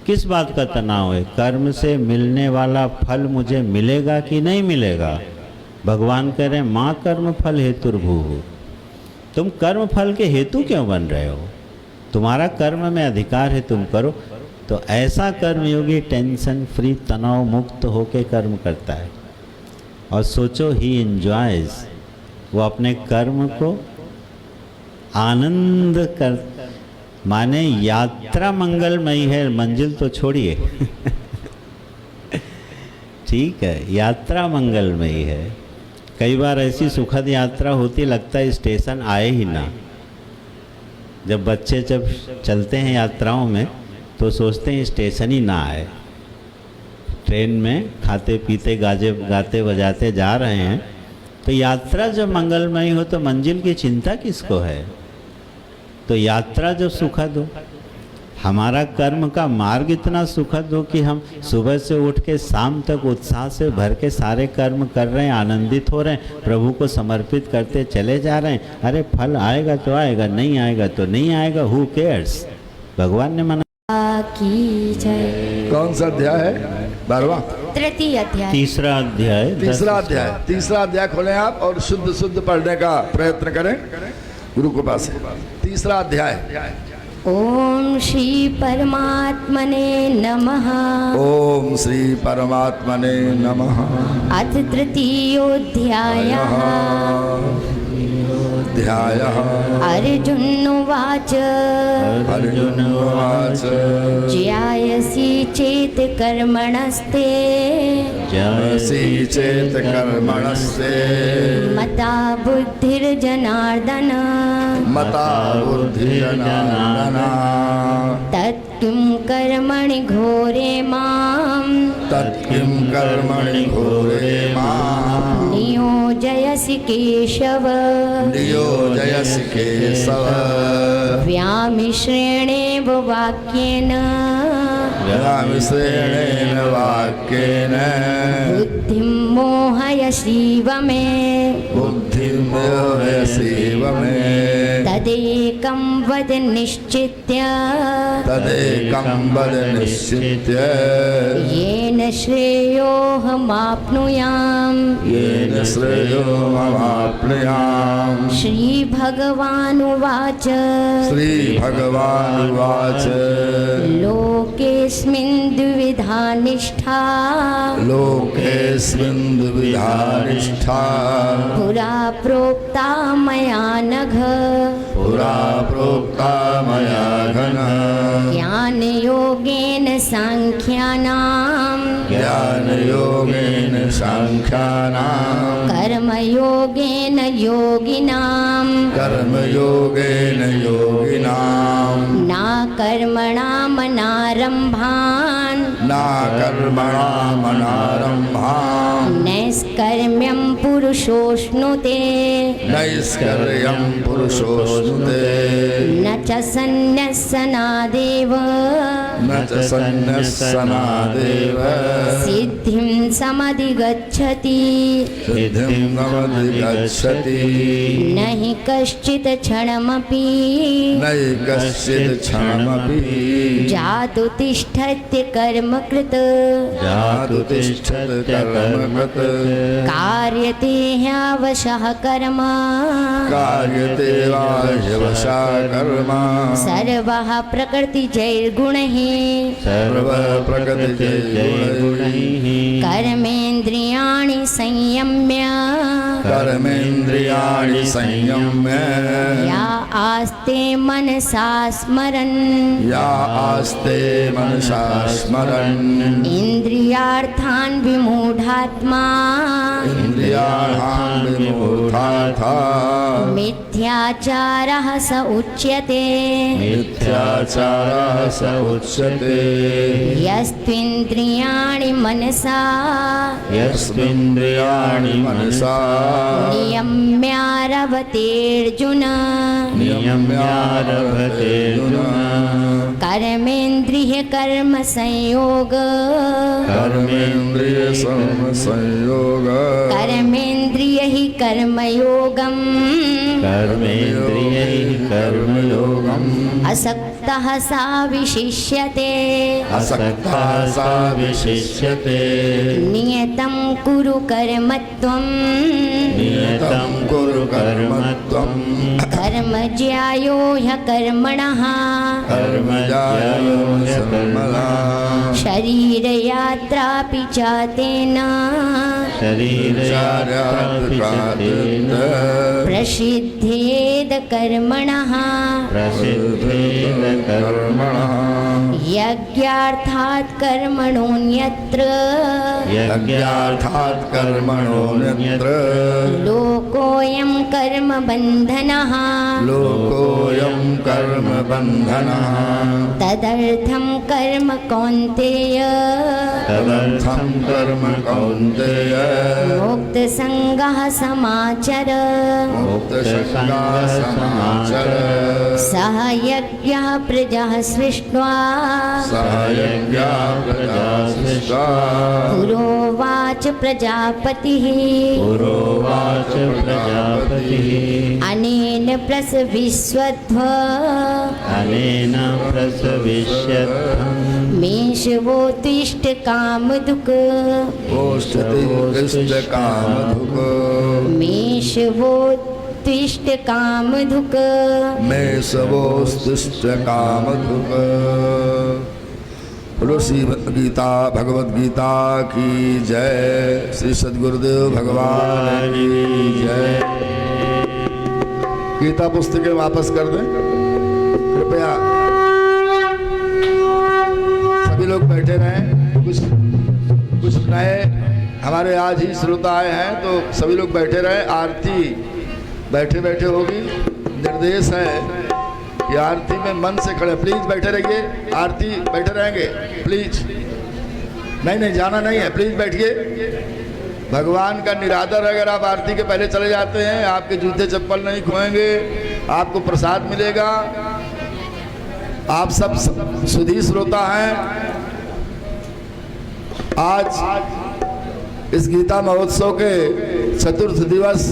किस बात का तनाव है? कर्म से मिलने वाला फल मुझे मिलेगा कि नहीं मिलेगा। भगवान कह रहे हैं माँ कर्म फल हेतुर्भुः। तुम कर्म फल के हेतु क्यों बन रहे हो? तुम्हारा कर्म में अधिकार है, तुम करो। तो ऐसा कर्मयोगी टेंशन फ्री, तनाव मुक्त होके कर्म करता है। और सोचो, ही एंजॉयज, वो अपने कर्म को आनंद कर, माने यात्रा मंगलमयी है, मंजिल तो छोड़िए ठीक है, यात्रा मंगलमयी है। कई बार ऐसी सुखद यात्रा होती, लगता है स्टेशन आए ही ना। जब बच्चे जब चलते हैं यात्राओं में तो सोचते हैं स्टेशन ही ना आए। ट्रेन में खाते पीते गाते बजाते जा रहे हैं, तो यात्रा जब मंगलमयी हो तो मंजिल की चिंता किसको है? तो यात्रा जब सुखद हो, हमारा कर्म का मार्ग इतना सुखद हो कि हम सुबह से उठ के शाम तक उत्साह से भर के सारे कर्म कर रहे हैं, आनंदित हो रहे हैं, प्रभु को समर्पित करते चले जा रहे हैं। अरे फल आएगा तो आएगा, नहीं आएगा तो नहीं आएगा, हु केयर्स। भगवान ने मना की जय। कौन सा अध्याय है? 12वां, तृतीय अध्याय, तीसरा अध्याय। तीसरा अध्याय खोलें आप और शुद्ध शुद्ध पढ़ने का प्रयत्न करें गुरु के पास। तीसरा अध्याय। ओम श्री परमात्मने नमः। ओम श्री परमात्मने नमः। अथ तृतीयोऽध्यायः। अर्जुन उवाच। ज्यायसि चेत् कर्मणस्ते। मता बुद्धिर्जनार्दन। तत्किं कर्मणि घोरे माम्। नियोजयसि केशव। व्यामिश्रेणेव वाक्येन। बुद्धिं मोहयसीव मे। तदेव तदेकं वद निश्चित्य तदेकं वद निश्चित्य येन श्रेयोऽहमाप्नुयाम् येन श्रेयोऽहमाप्नुयाम्। श्रीभगवानुवाच श्रीभगवानुवाच लोकेऽस्मिन् द्विविधा निष्ठा लोकेऽस्मिन् द्विविधा निष्ठा पुरा प्रोक्ता मया नघ पुरा प्रोक्ता मया घन ज्ञानयोगेन साङ्ख्यानां ज्ञानयोगेन साङ्ख्यानां कर्मयोगेन योगिनां कर्मयोगेन योगिनां न कर्मणामनारम्भान् न कर्मणामनारम्भान् नैष्कर्म्यं पुरुषोऽश्नुते नैष्कर्म्यं पुरुषोऽश्नुते न च सन्न्यस्सनादेव न च सन्न्यस्सनादेव सिद्धिं समधिगच्छति सिद्धिं नमधिगच्छति न हि कश्चित् क्षणमपि नहि कश्चित् क्षणमपि जातु तिष्ठत्य कर्मकृत् जातु तिष्ठत् कर्मकृत् कार्यते ह्यवशः कर्म कार्यते वाह्यवशा कर्म सर्वः प्रकृतिजैर्गुणैः सर्वप्रकृतिजैर्गुणैः कर्मेन्द्रियाणि संयम्य कर्मेन्द्रियाणि संयम्य या आस्ते मनसा स्मरन् या आस्ते मनसा स्मरन् इन्द्रियार्थान् विमूढात्मा इन्द्रियाणां विमूढात्मा मिथ्याचारः स उच्यते मिथ्याचारः स उच्यते यस्त्विन्द्रियाणि मनसा यस्मिन्द्रियाणि मनसा नियम्यारभतेऽर्जुन नियम्यारभतेऽर्जुन कर्मेन्द्रियकर्मसंयोग कर्मेन्द्रिय संयोग कर्मेन्द्रिय हि कर्मयोगम् कर्मेन्द्रियैः कर्मयोगम् असक्तः सा विशिष्यते असक्ता सा विशिष्यते नियतं कुरु कर्मत्वं नियतं कुरु कर्मत्वम् कर्म ज्यायो ह्यकर्मणः कर्मज्ञायो ह्यकर्मणः शरीरयात्रापि चातेन शरीरयात्रापि च तेन प्रसिद्धेद कर्मणः प्रसिद्धेन कर्मणः यज्ञार्थात् कर्मणोऽन्यत्र यज्ञार्थात् कर्मणोऽन्यत्र लोकोऽयं कर्मबन्धनः लोकोऽयं कर्मबन्धनः तदर्थं कर्म कौन्तेय तदर्थं कर्म कौन्तेय मुक्तसङ्गः समाचर मुक्तसङ्गः समाचर सह यज्ञः प्रजः सृष्ट्वा सह यज्ञा प्रजा सृष्टा पुरोवाच प्रजापतिः पुरोवाच प्रजापतिः अनेन प्रसविष्वध्व अनेन प्रसविष्यत्वम् मेषवोत्तिष्ठ कामधुक् ओष्ठति कृष्णकामधुक् मेषवोत्तिष्ठ कामधुक् मेषवोत्तिष्ठकामधुक्। बोलो श्री गीता भगवद गीता की जय। श्री सद्गुरुदेव भगवान की जय। गीता पुस्तकें वापस कर दें कृपया। सभी लोग बैठे रहें। कुछ नए हमारे आज ही श्रोता आए हैं तो सभी लोग बैठे रहें। आरती बैठे बैठे होगी। निर्देश है कि आरती में मन से खड़े। प्लीज बैठे रहिए। आरती बैठे रहेंगे प्लीज। नहीं जाना नहीं है। प्लीज बैठिए। भगवान का निरादर अगर आप आरती के पहले चले जाते हैं, आपके जूते चप्पल नहीं खोएंगे, आपको प्रसाद मिलेगा। आप सब सुधी श्रोता हैं। आज इस गीता महोत्सव के चतुर्थ दिवस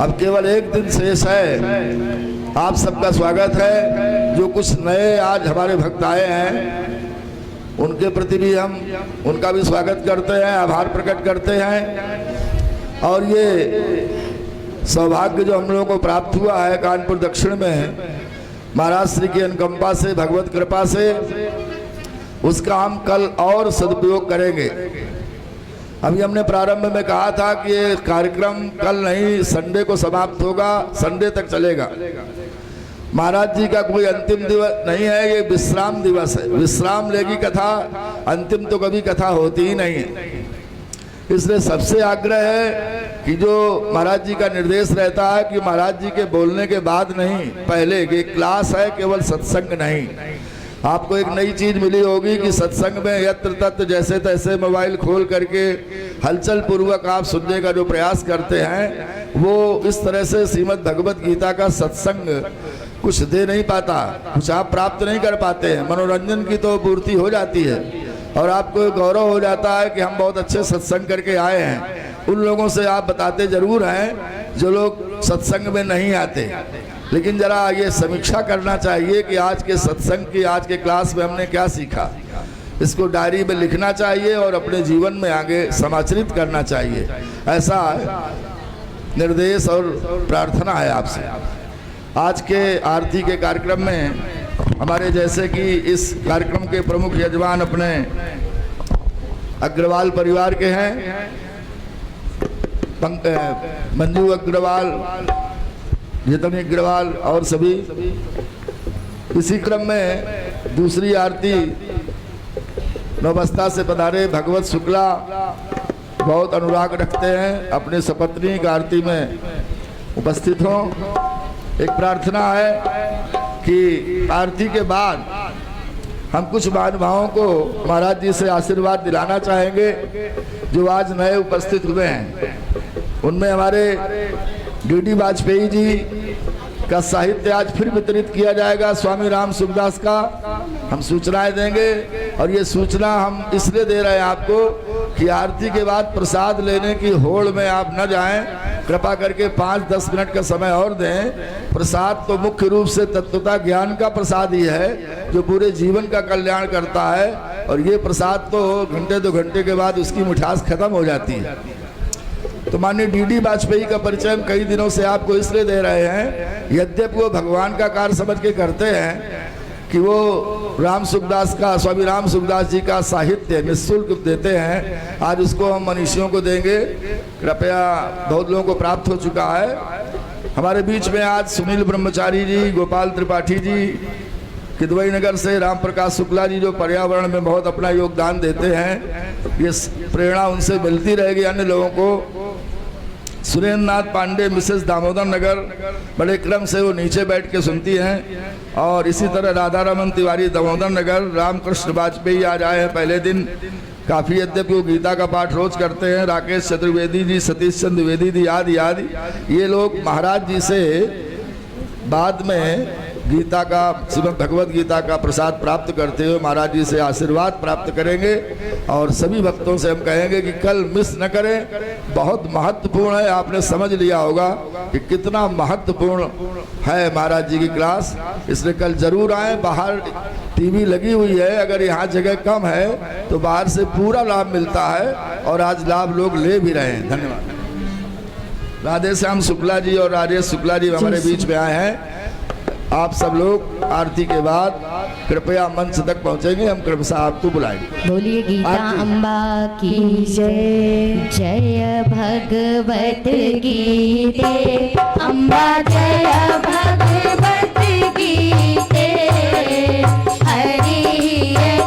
अब केवल एक दिन शेष है। आप सबका स्वागत है। जो कुछ नए आज हमारे भक्त आए हैं उनके प्रति भी हम उनका भी स्वागत करते हैं, आभार प्रकट करते हैं। और ये सौभाग्य जो हम लोगों को प्राप्त हुआ है कानपुर दक्षिण में महाराज श्री की अनुकंपा से, भगवत कृपा से, उसका हम कल और सदुपयोग करेंगे। अभी हमने प्रारंभ में कहा था कि ये कार्यक्रम कल नहीं, संडे को समाप्त होगा, संडे तक चलेगा। महाराज जी का कोई अंतिम दिवस नहीं है, ये विश्राम दिवस है। विश्राम लेगी कथा, अंतिम तो कभी कथा होती ही नहीं है। इसलिए सबसे आग्रह है कि जो महाराज जी का निर्देश रहता है कि महाराज जी के बोलने के बाद नहीं, पहले ये क्लास है, केवल सत्संग नहीं। आपको एक नई चीज मिली होगी कि सत्संग में यत्र तत्र जैसे तैसे मोबाइल खोल करके हलचल पूर्वक आप सुनने का जो प्रयास करते हैं, वो इस तरह से श्रीमद् भगवत गीता का सत्संग कुछ दे नहीं पाता, कुछ आप प्राप्त नहीं कर पाते हैं। मनोरंजन की तो पूर्ति हो जाती है और आपको गौरव हो जाता है कि हम बहुत अच्छे सत्संग करके आए हैं। उन लोगों से आप बताते जरूर हैं जो लोग सत्संग में नहीं आते, लेकिन जरा ये समीक्षा करना चाहिए कि आज के सत्संग की, आज के क्लास में हमने क्या सीखा। इसको डायरी में लिखना चाहिए और अपने जीवन में आगे समाचरित करना चाहिए। ऐसा निर्देश और प्रार्थना है आपसे। आज के आरती के कार्यक्रम में हमारे जैसे कि इस कार्यक्रम के प्रमुख यजमान अपने अग्रवाल परिवार के हैं, मंजू अग्रवाल, जितन अग्रवाल और सभी। इसी क्रम में दूसरी आरती नौबस्ता से पधारे भगवत शुक्ला बहुत अनुराग रखते हैं, अपने सपत्नी की आरती में उपस्थित हों। एक प्रार्थना है कि आरती के बाद हम कुछ महानुभावों को महाराज जी से आशीर्वाद दिलाना चाहेंगे जो आज नए उपस्थित हुए हैं। उनमें हमारे डी वाजपेयी जी का साहित्य आज फिर वितरित किया जाएगा, स्वामी राम सुखदास का। हम सूचनाएं देंगे और ये सूचना हम इसलिए दे रहे हैं आपको कि आरती के बाद प्रसाद लेने की होड़ में आप न जाएं। कृपा करके 5-10 मिनट का समय और दें। प्रसाद तो मुख्य रूप से तत्वता ज्ञान का प्रसाद ही है जो पूरे जीवन का कल्याण करता है, और ये प्रसाद तो घंटे 2 घंटे के बाद उसकी मिठास खत्म हो जाती है। तो माननीय डी वाजपेयी का परिचय हम कई दिनों से आपको इसलिए दे रहे हैं, यद्यपि वो भगवान का कार्य समझ के करते हैं कि वो राम सुखदास का, स्वामी राम सुखदास जी का साहित्य निःशुल्क देते हैं। आज उसको हम मनीषियों को देंगे। कृपया बहुत लोगों को प्राप्त हो चुका है। हमारे बीच में आज सुनील ब्रह्मचारी जी, गोपाल त्रिपाठी जी, किदवई नगर से राम प्रकाश शुक्ला जी जो पर्यावरण में बहुत अपना योगदान देते हैं, ये प्रेरणा उनसे मिलती रहेगी अन्य लोगों को। सुरेंद्र नाथ पांडे मिसेस दामोदर नगर, बड़े क्रम से वो नीचे बैठ के सुनती हैं। और इसी तरह राधा रमन तिवारी दामोदर नगर, रामकृष्ण वाजपेयी आज आए हैं पहले दिन, काफ़ी यद्यपि वो गीता का पाठ रोज करते हैं। राकेश चतुर्वेदी जी, सतीश चंद्र द्विवेदी जी आदि आदि, ये लोग महाराज जी से बाद में गीता का, श्रीमद् भगवत गीता का प्रसाद प्राप्त करते हुए महाराज जी से आशीर्वाद प्राप्त करेंगे। और सभी भक्तों से हम कहेंगे कि कल मिस न करें, बहुत महत्वपूर्ण है। आपने समझ लिया होगा कि कितना महत्वपूर्ण है महाराज जी की क्लास, इसलिए कल जरूर आए। बाहर टीवी लगी हुई है, अगर यहाँ जगह कम है तो बाहर से पूरा लाभ मिलता है और आज लाभ लोग ले भी रहे हैं। धन्यवाद। राधे श्याम शुक्ला जी और राजेश शुक्ला जी हमारे बीच में आए हैं। आप सब लोग आरती के बाद कृपया मंच तक पहुंचेंगे, हम क्रमशः आपको बुलाएंगे। बोलिए गीता अम्बा की जय। जय भगवत गीते अम्बा, जय भगवत गीते। हरि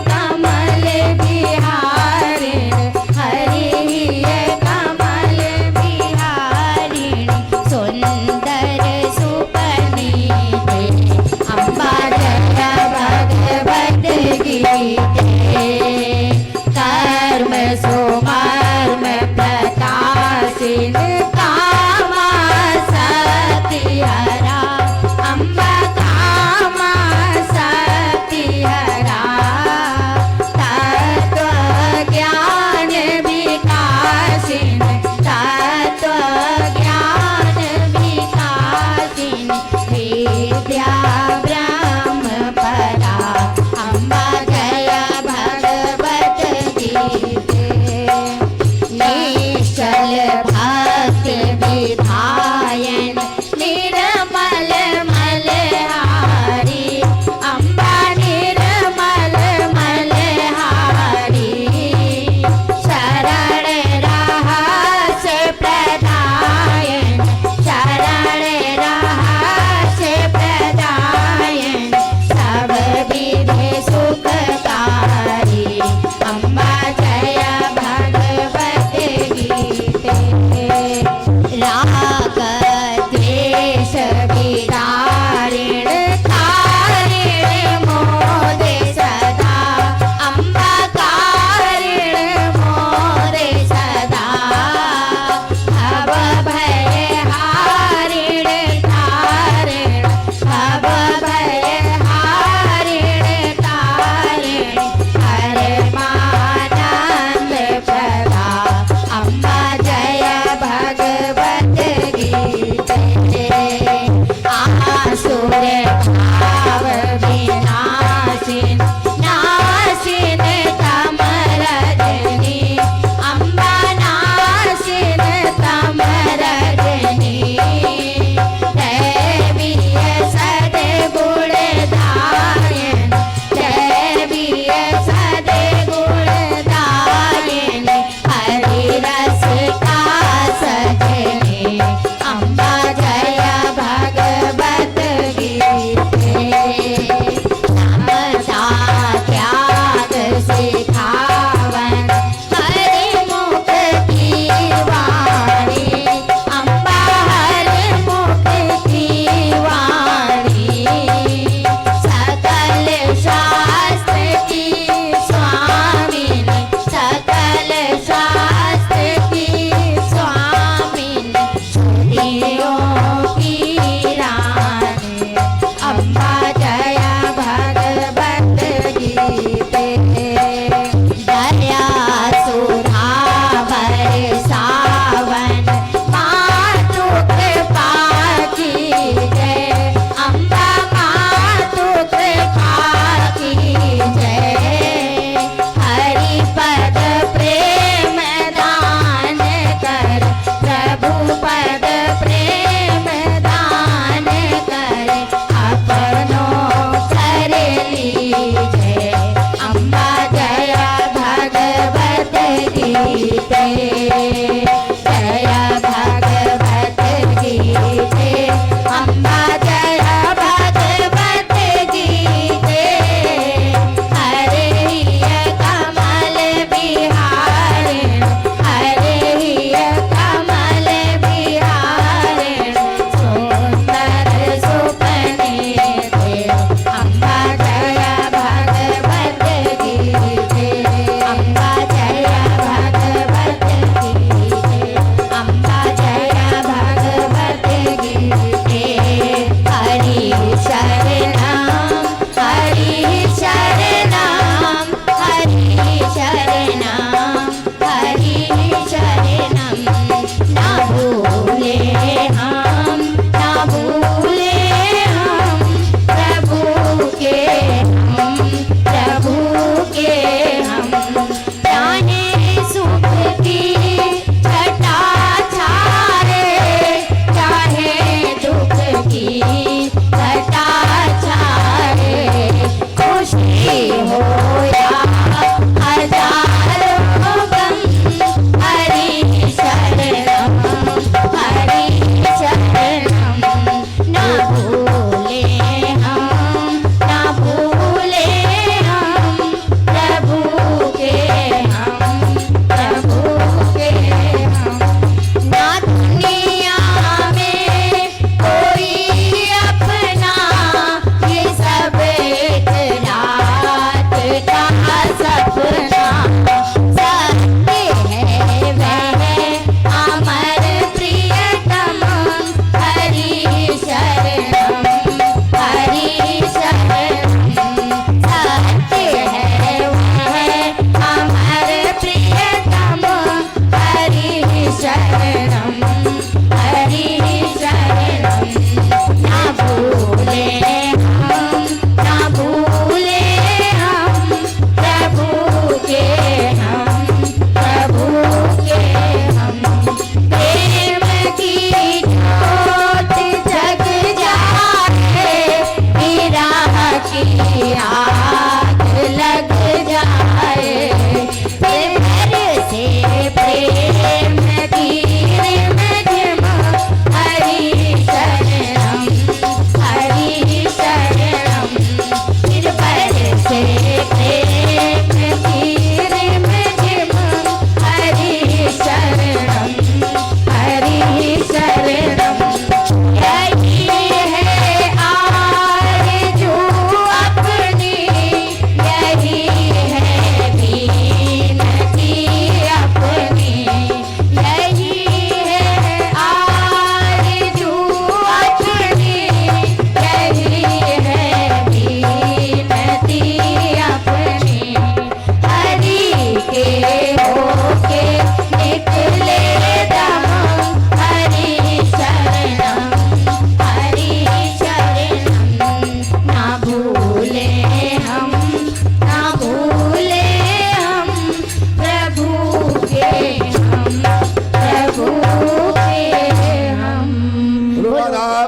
कमल बिहारिण, हरि कमल बिहारिण, सुंदर सुपनीते। अम्बा जय भगवत गीते। कर्म सुमर्म प्रकाशिन कामा सतिहरा, विद्या ब्रह्म परा अम्बा जय भगवत गीते निश्चल भक्ति विधायन निर्मल मलहारी अम्बा निर्मल मलहारी शरण रहस्य प्रदायन शरण रहस्य प्रदायन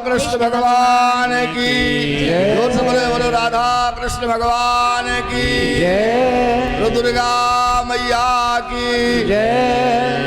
कृष्ण भगवान की जोर से बोले, बोलो राधा कृष्ण भगवान की जय दुर्गा मैया की जय।